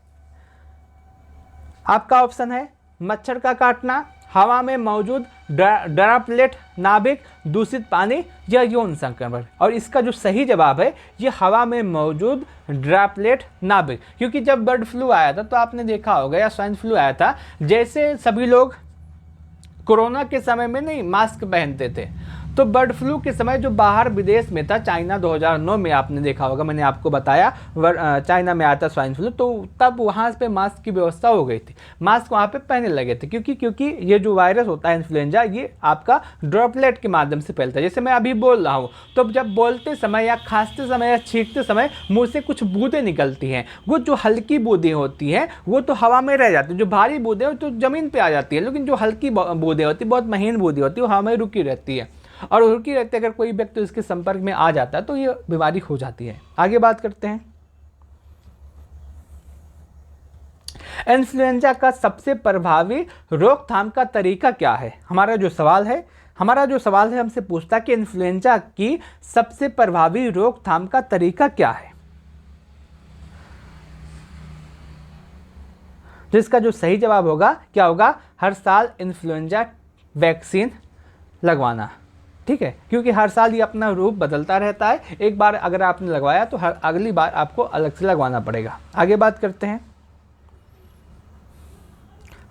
Speaker 1: आपका ऑप्शन है मच्छर का काटना, हवा में मौजूद ड्रॉपलेट नाभिक, दूषित पानी या यौन संक्रमण। और इसका जो सही जवाब है ये हवा में मौजूद ड्रॉपलेट नाभिक। क्योंकि जब बर्ड फ्लू आया था तो आपने देखा होगा, या स्वाइन फ्लू आया था, जैसे सभी लोग कोरोना के समय में नहीं मास्क पहनते थे, तो बर्ड फ्लू के समय जो बाहर विदेश में था, चाइना 2009 में आपने देखा होगा, मैंने आपको बताया चाइना में आया था स्वाइन फ्लू, तो तब वहाँ पे मास्क की व्यवस्था हो गई थी, मास्क वहाँ पे पहनने लगे थे। क्योंकि ये जो वायरस होता है इन्फ्लुएंजा, ये आपका ड्रॉपलेट के माध्यम से फैलता है। जैसे मैं अभी बोल रहा हूँ तो जब बोलते समय या खांसते समय या छींकते समय मुँह से कुछ बूंदें निकलती हैं, वो जो हल्की बूंदें होती हैं वो तो हवा में रह जाती है, जो भारी बूंदें हो तो ज़मीन पर आ जाती है, लेकिन जो हल्की बूंदें होती है, बहुत महीन बूंदें होती है, वो हवा में रुकी रहती है, और रुकी रहती है। अगर कोई व्यक्ति इसके संपर्क में आ जाता है तो ये बीमारी हो जाती है। आगे बात करते हैं। इन्फ्लुएंजा का सबसे प्रभावी रोकथाम का तरीका क्या है? हमारा जो सवाल है हमसे पूछता है कि इन्फ्लुएंजा की सबसे प्रभावी रोकथाम का तरीका क्या है। तो इसका जो सही जवाब होगा क्या होगा? हर साल इन्फ्लुएंजा वैक्सीन लगवाना। ठीक है, क्योंकि हर साल ये अपना रूप बदलता रहता है। एक बार अगर आपने लगवाया तो हर अगली बार आपको अलग से लगवाना पड़ेगा। आगे बात करते हैं।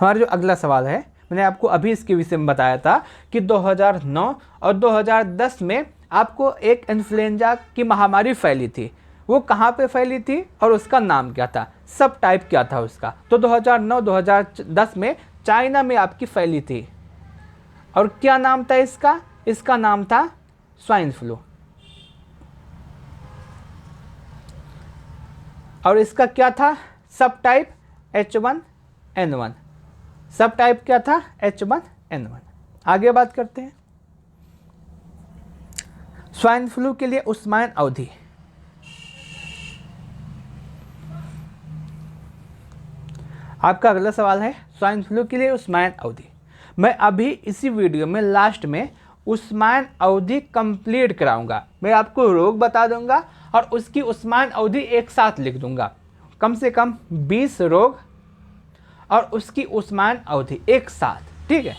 Speaker 1: हमारा जो अगला सवाल है, मैंने आपको अभी इसके विषय में बताया था कि 2009 और 2010 में आपको एक इन्फ्लुएंजा की महामारी फैली थी। वो कहाँ पे फैली थी और उसका नाम क्या था, सब टाइप क्या था उसका? तो 2009-2010 में चाइना में आपकी फैली थी। और क्या नाम था इसका? इसका नाम था स्वाइन फ्लू। और इसका क्या था? सब टाइप H1N1। सब टाइप क्या था? H1N1। आगे बात करते हैं। स्वाइन फ्लू के लिए उस्मायन अवधि। आपका अगला सवाल है स्वाइन फ्लू के लिए उस्मायन अवधि। मैं अभी इसी वीडियो में लास्ट में उस्मायन अवधि कंप्लीट कराऊंगा। मैं आपको रोग बता दूंगा और उसकी उस्मायन अवधि एक साथ लिख दूंगा। कम से कम 20 रोग और उसकी उस्मायन अवधि एक साथ। ठीक है।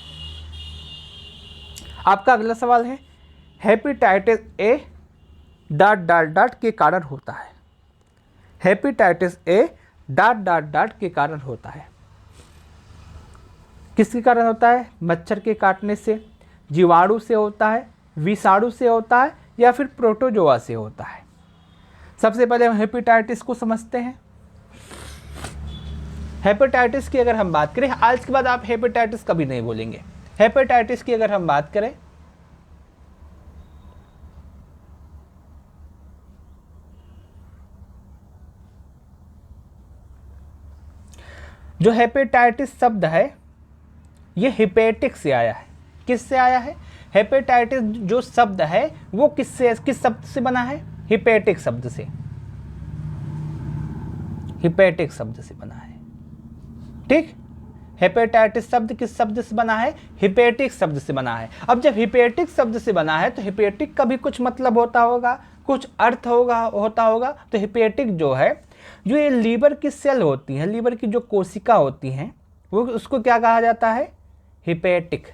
Speaker 1: आपका अगला सवाल है हेपेटाइटिस ए ... के कारण होता है। हेपेटाइटिस ए ... के कारण होता है। किसके कारण होता है? मच्छर के काटने से, जीवाणु से होता है, विषाणु से होता है, या फिर प्रोटोजोआ से होता है। सबसे पहले हम हेपेटाइटिस को समझते हैं। हेपेटाइटिस की अगर हम बात करें, आज के बाद आप हेपेटाइटिस कभी नहीं बोलेंगे। हेपेटाइटिस की अगर हम बात करें, जो हेपेटाइटिस शब्द है ये हिपेटिक से आया है। किससे आया है? हेपेटाइटिस जो शब्द है वो किस शब्द से बना है? हिपेटिक शब्द से। हिपेटिक शब्द से बना है। ठीक, हेपेटाइटिस शब्द किस शब्द से बना है? हिपेटिक शब्द से बना है। अब जब हिपेटिक शब्द से बना है तो हिपेटिक का भी कुछ मतलब होता होगा, कुछ अर्थ होता होगा। तो हिपेटिक जो है, जो ये लीवर की सेल होती है, लीवर की जो कोशिका होती हैं, वो उसको क्या कहा जाता है? हिपेटिक।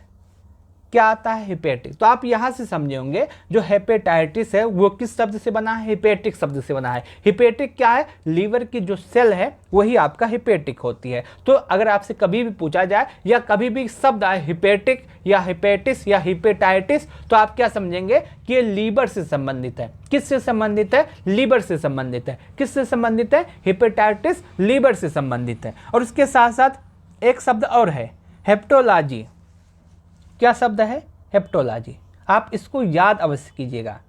Speaker 1: क्या आता है? हिपेटिक। तो आप यहां से समझे होंगे जो हेपेटाइटिस है वो किस शब्द से बना है? हिपेटिक शब्द से बना है। हिपेटिक क्या है? लीवर की जो सेल है वही आपका हिपेटिक होती है। तो अगर आपसे कभी भी पूछा जाए या कभी भी शब्द आए हिपेटिक या हिपेटिस या हिपेटाइटिस, तो आप क्या समझेंगे कि ये लीवर से संबंधित है। किससे संबंधित है? लीवर से संबंधित है। किससे संबंधित है? हिपेटाइटिस लीवर से संबंधित है। और उसके साथ साथ एक शब्द और है, हेप्टोलॉजी। क्या शब्द है? हेप्टोलॉजी। आप इसको याद अवश्य कीजिएगा।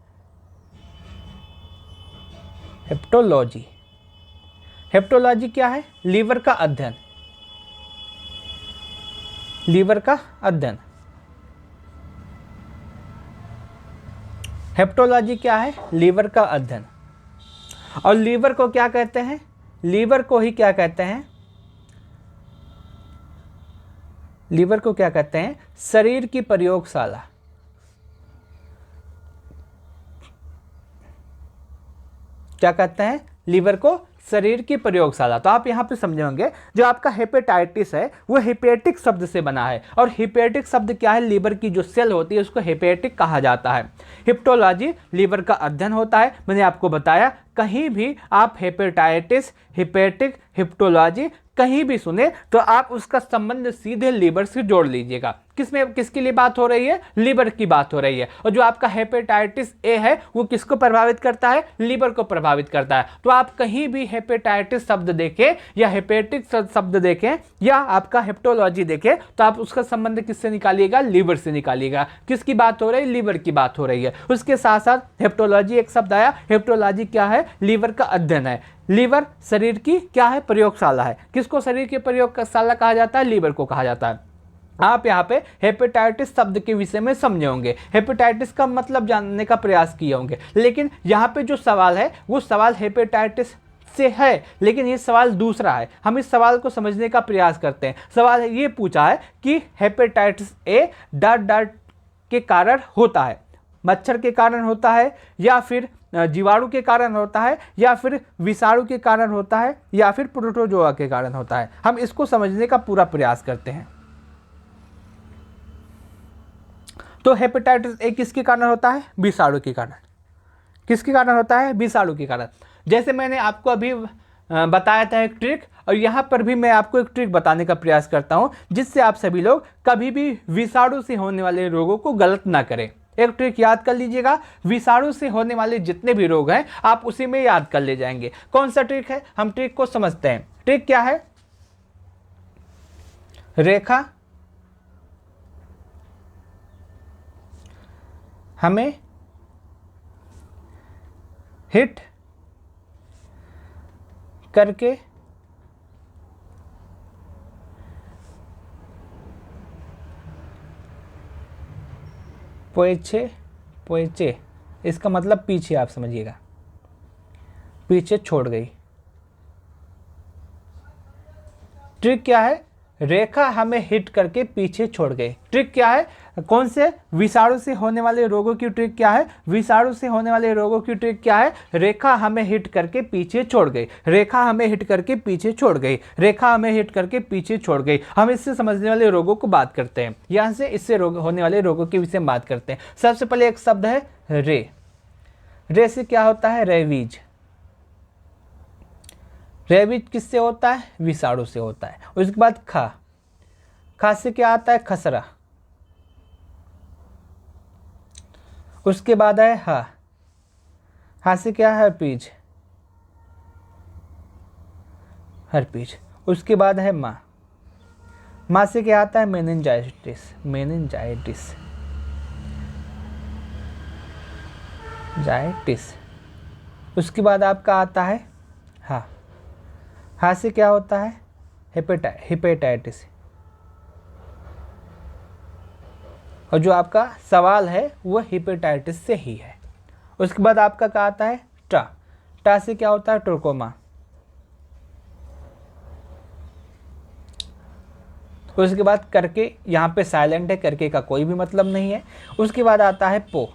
Speaker 1: हेप्टोलॉजी। हेप्टोलॉजी क्या है? लीवर का अध्ययन। लीवर का अध्ययन। हेप्टोलॉजी क्या है? लीवर का अध्ययन। और लीवर को क्या कहते हैं? लीवर को ही क्या कहते हैं? लीवर को क्या कहते हैं? शरीर की प्रयोगशाला। क्या कहते हैं? लीवर को शरीर की प्रयोगशाला। तो आप यहाँ पे समझे होंगे जो आपका हेपेटाइटिस है वो हिपेटिक शब्द से बना है। और हिपेटिक शब्द क्या है? लीवर की जो सेल होती है उसको हिपेटिक कहा जाता है। हिप्टोलॉजी लीवर का अध्ययन होता है। मैंने आपको बताया कहीं भी आप हेपेटाइटिस, हिपेटिक, हिप्टोलॉजी कहीं भी सुने तो आप उसका संबंध सीधे लीवर से जोड़ लीजिएगा। किसमें, किसके लिए बात हो रही है? लीवर की बात हो रही है। और जो आपका हेपेटाइटिस ए है वो किसको प्रभावित करता है? लीवर को प्रभावित करता है। तो आप कहीं भी हेपेटाइटिस शब्द देखें या हेपेटिक शब्द देखें या आपका हेप्टोलॉजी देखें तो आप उसका संबंध किससे निकालिएगा? लीवर से निकालिएगा। किसकी बात हो रही है? लीवर की बात हो रही है। उसके साथ साथ हेप्टोलॉजी एक शब्द आया। हेप्टोलॉजी क्या है? लीवर का अध्ययन है। लीवर शरीर की क्या है? प्रयोगशाला है। किसको शरीर की प्रयोगशाला कहा जाता है? लीवर को कहा जाता है। आप यहाँ पे हेपेटाइटिस शब्द के विषय में समझे होंगे, हेपेटाइटिस का मतलब जानने का प्रयास किए होंगे। लेकिन यहाँ पे जो सवाल है वो सवाल हेपेटाइटिस से है, लेकिन ये सवाल दूसरा है। हम इस सवाल को समझने का प्रयास करते हैं। सवाल ये पूछा है कि हेपेटाइटिस ए डॉट डॉट के कारण होता है, मच्छर के कारण होता है, या फिर जीवाणु के कारण होता है, या फिर विषाणु के कारण होता है, या फिर प्रोटोजोआ के कारण होता है। हम इसको समझने का पूरा प्रयास करते हैं। तो हेपेटाइटिस ए किसके कारण होता है? विषाणु के कारण। किसके कारण होता है? विषाणु के कारण। जैसे मैंने आपको अभी बताया था एक ट्रिक, और यहाँ पर भी मैं आपको एक ट्रिक बताने का प्रयास करता हूँ जिससे आप सभी लोग कभी भी विषाणु से होने वाले रोगों को गलत ना करें। एक ट्रिक याद कर लीजिएगा, विषाणु से होने वाले जितने भी रोग हैं आप उसी में याद कर ले जाएंगे। कौन सा ट्रिक है? हम ट्रिक को समझते हैं। ट्रिक क्या है? रेखा हमें हिट करके पोएचे, इसका मतलब पीछे, आप समझिएगा, पीछे छोड़ गई। ट्रिक क्या है? रेखा हमें हिट करके पीछे छोड़ गई। ट्रिक क्या है? कौन से? विषाणु से होने वाले रोगों की ट्रिक क्या है? विषाणु से होने वाले रोगों की ट्रिक क्या है? रेखा हमें हिट करके पीछे छोड़ गई। रेखा हमें हिट करके पीछे छोड़ गई। रेखा हमें हिट करके पीछे छोड़ गई। हम इससे समझने वाले रोगों को बात करते हैं। यहाँ से इससे होने वाले रोगों के विषय में बात करते हैं। सबसे पहले एक शब्द है रे। रे से क्या होता है? रेबीज। रेबीज किससे होता है? विषाणु से होता है। उसके बाद खा। खा से क्या आता है? खसरा। उसके बाद है हा। हा से क्या है? हर्पीज। हर्पीज। उसके बाद है माँ। माँ से क्या आता है? मेनिंजाइटिस। मेनिंजाइटिस। जाइटिस। उसके बाद आपका आता है हा। हा से क्या होता है? हेपेटाइटिस। और जो आपका सवाल है वो हेपेटाइटिस से ही है। उसके बाद आपका क्या आता है? टा। टा से क्या होता है? ट्रोकोमा। उसके बाद करके, यहाँ पे साइलेंट है, करके का कोई भी मतलब नहीं है। उसके बाद आता है पो।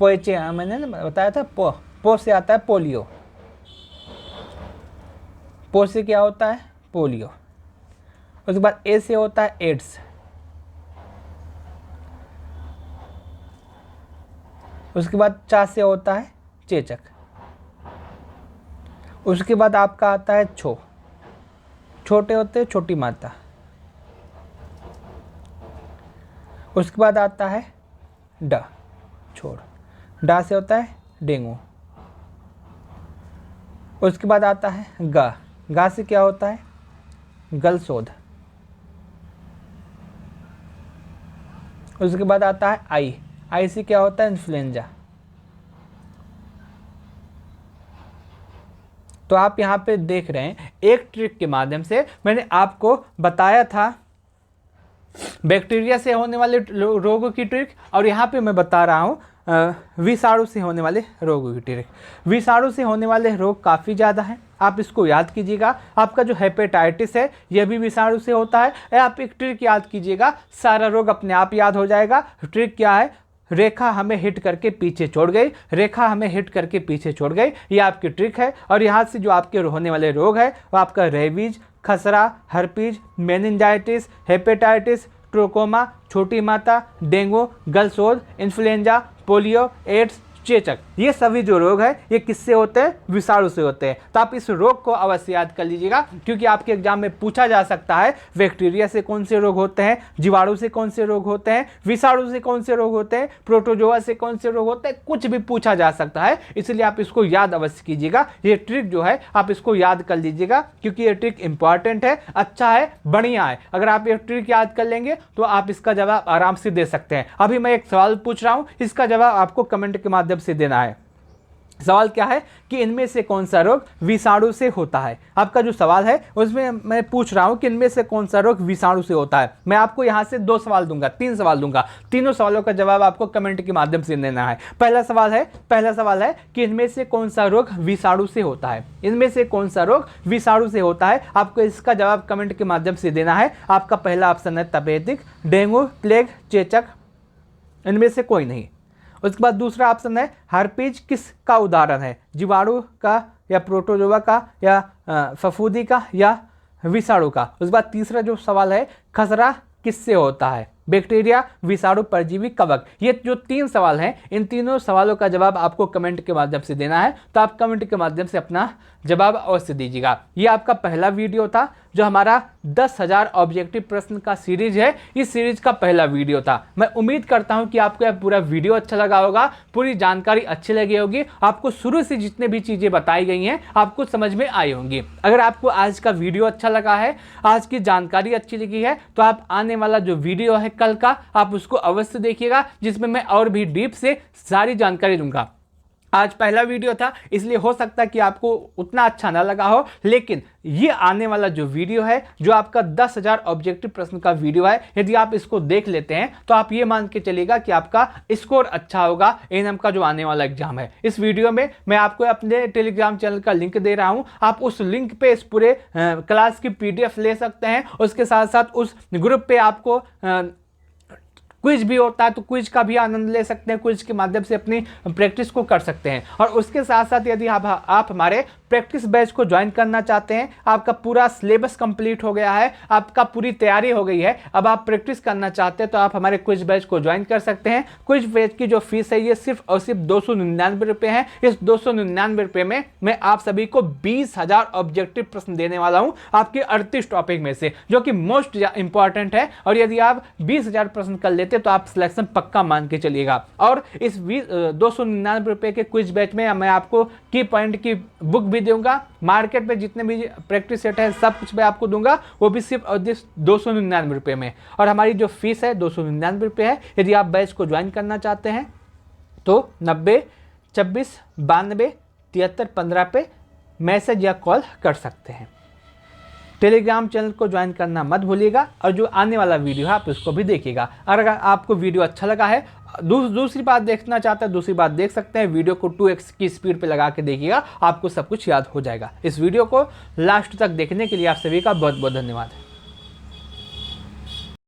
Speaker 1: पोएचे, मैंने ना बताया था पो। पो से आता है पोलियो। पो से क्या होता है? पोलियो। उसके बाद ए से होता है एड्स। उसके बाद चा से होता है चेचक। उसके बाद आपका आता है छो। छोटे होते हैं छोटी माता। उसके बाद आता है डा, छोड़। डा से होता है डेंगू। उसके बाद आता है गा। गा से क्या होता है? गलशोध। उसके बाद आता है आई। आई से क्या होता है? इन्फ्लुएंजा। तो आप यहाँ पे देख रहे हैं, एक ट्रिक के माध्यम से मैंने आपको बताया था बैक्टीरिया से होने वाले रोगों की ट्रिक, और यहाँ पे मैं बता रहा हूँ विषाणु से होने वाले रोगों की ट्रिक। विषाणु से होने वाले रोग काफ़ी ज़्यादा हैं, आप इसको याद कीजिएगा। आपका जो हेपेटाइटिस है यह भी विषाणु से होता है। आप एक ट्रिक याद कीजिएगा, सारा रोग अपने आप याद हो जाएगा। ट्रिक क्या है? रेखा हमें हिट करके पीछे छोड़ गई। रेखा हमें हिट करके पीछे छोड़ गई, ये आपकी ट्रिक है। और यहाँ से जो आपके होने वाले रोग है वो आपका रेबीज, खसरा, हर्पीज, मेनिंजाइटिस, हेपेटाइटिस, ट्रोकोमा, छोटी माता, डेंगू, गलशोध, इन्फ्लुएंजा, पोलियो, एड्स, चेचक, ये सभी जो रोग है ये किससे होते हैं? विषाणु से होते हैं। तो आप इस रोग को अवश्य याद कर लीजिएगा, क्योंकि आपके एग्जाम में पूछा जा सकता है बैक्टीरिया से कौन से रोग होते हैं, जीवाणु से कौन से रोग होते हैं, विषाणु से कौन से रोग होते हैं, प्रोटोजोआ से कौन से रोग होते हैं, कुछ भी पूछा जा सकता है। इसलिए आप इसको याद अवश्य कीजिएगा। ये ट्रिक जो है आप इसको याद कर लीजिएगा, क्योंकि ये ट्रिक इंपॉर्टेंट है, अच्छा है, बढ़िया है। अगर आप ये ट्रिक याद कर लेंगे तो आप इसका जवाब आराम से दे सकते हैं। अभी मैं एक सवाल पूछ रहा हूँ, इसका जवाब आपको कमेंट के माध्यम से देना है। सवाल क्या है कि इनमें से कौन सा रोग विषाणु से होता है। आपका जो सवाल है उसमें मैं पूछ रहा हूं कि इनमें से कौन सा रोग विषाणु से होता है। मैं आपको यहां से 2 सवाल दूंगा, 3 सवाल दूंगा, तीनों सवालों का जवाब आपको कमेंट के माध्यम से देना है। पहला सवाल है कि इनमें से कौन सा रोग विषाणु से होता है। इनमें से कौन सा रोग विषाणु से होता है, आपको इसका जवाब कमेंट के माध्यम से देना है। आपका पहला ऑप्शन है तपेदिक, डेंगू, प्लेग, चेचक, इनमें से कोई नहीं। उसके बाद दूसरा ऑप्शन है हर्पीज किसका उदाहरण है, जीवाणु का या प्रोटोजोआ का या फफूंदी का या विषाणु का। उसके बाद तीसरा जो सवाल है खसरा किससे होता है, बैक्टीरिया, विषाणु, परजीवी, कवक। ये जो 3 सवाल हैं, इन तीनों सवालों का जवाब आपको कमेंट के माध्यम से देना है। तो आप कमेंट के माध्यम से अपना जवाब अवश्य दीजिएगा। ये आपका पहला वीडियो था जो हमारा 10,000 ऑब्जेक्टिव प्रश्न का सीरीज है। इस सीरीज का पहला वीडियो था। मैं उम्मीद करता हूं कि आपको यह पूरा वीडियो अच्छा लगा होगा, पूरी जानकारी अच्छी लगी होगी, आपको शुरू से जितने भी चीज़ें बताई गई हैं आपको समझ में आई होंगी। अगर आपको आज का वीडियो अच्छा लगा है, आज की जानकारी अच्छी लगी है, तो आप आने वाला जो वीडियो है कल का, आप उसको अवश्य देखिएगा, जिसमें मैं और भी डीप से सारी जानकारी दूंगा। आज पहला वीडियो था इसलिए हो सकता है कि आपको उतना अच्छा ना लगा हो, लेकिन ये आने वाला जो वीडियो है, जो आपका 10,000 ऑब्जेक्टिव प्रश्न का वीडियो है, यदि आप इसको देख लेते हैं तो आप ये मान के चलिएगा कि आपका स्कोर अच्छा होगा एएनएम का जो आने वाला एग्जाम है। इस वीडियो में मैं आपको अपने टेलीग्राम चैनल का लिंक दे रहा हूं, आप उस लिंक पे इस पूरे क्लास की PDF ले सकते हैं। उसके साथ साथ उस ग्रुप पे आपको क्विज भी होता है, तो क्विज का भी आनंद ले सकते हैं, क्विज के माध्यम से अपनी प्रैक्टिस को कर सकते हैं। और उसके साथ साथ यदि आप हमारे प्रैक्टिस बैच को ज्वाइन करना चाहते हैं, आपका पूरा सिलेबस कंप्लीट हो गया है, आपका पूरी तैयारी हो गई है, अब आप प्रैक्टिस करना चाहते हैं, तो आप हमारे क्विज बैच को ज्वाइन कर सकते हैं। क्विज बैच की जो फीस है ये सिर्फ और सिर्फ 299 रुपये है। इस 299 रुपये में मैं आप सभी को 20,000 ऑब्जेक्टिव प्रश्न देने वाला हूँ आपके 38 टॉपिक में से, जो कि मोस्ट इंपॉर्टेंट है। और यदि आप 20,000 प्रश्न कर लेते तो आप सिलेक्शन पक्का मान के चलिएगा। और इस 299 रुपये के क्विज बैच में मैं आपको की पॉइंट की बुक भी दूंगा, मार्केट में जितने भी प्रैक्टिस सेट है सब कुछ मैं आपको दूंगा, वो भी सिर्फ 299 रुपये में। और हमारी जो फीस है 299 रुपये है। यदि आप बैच को ज्वाइन करना चाहते हैं तो 90 26 92 73 15 पे मैसेज या कॉल कर सकते हैं। टेलीग्राम चैनल को ज्वाइन करना मत भूलिएगा, और जो आने वाला वीडियो है आप उसको भी देखिएगा। अगर आपको वीडियो अच्छा लगा है, दूसरी बात देखना चाहते हैं, दूसरी बात देख सकते हैं। वीडियो को 2x की स्पीड पे लगा के देखिएगा, आपको सब कुछ याद हो जाएगा। इस वीडियो को लास्ट तक देखने के लिए आप सभी का बहुत बहुत धन्यवाद।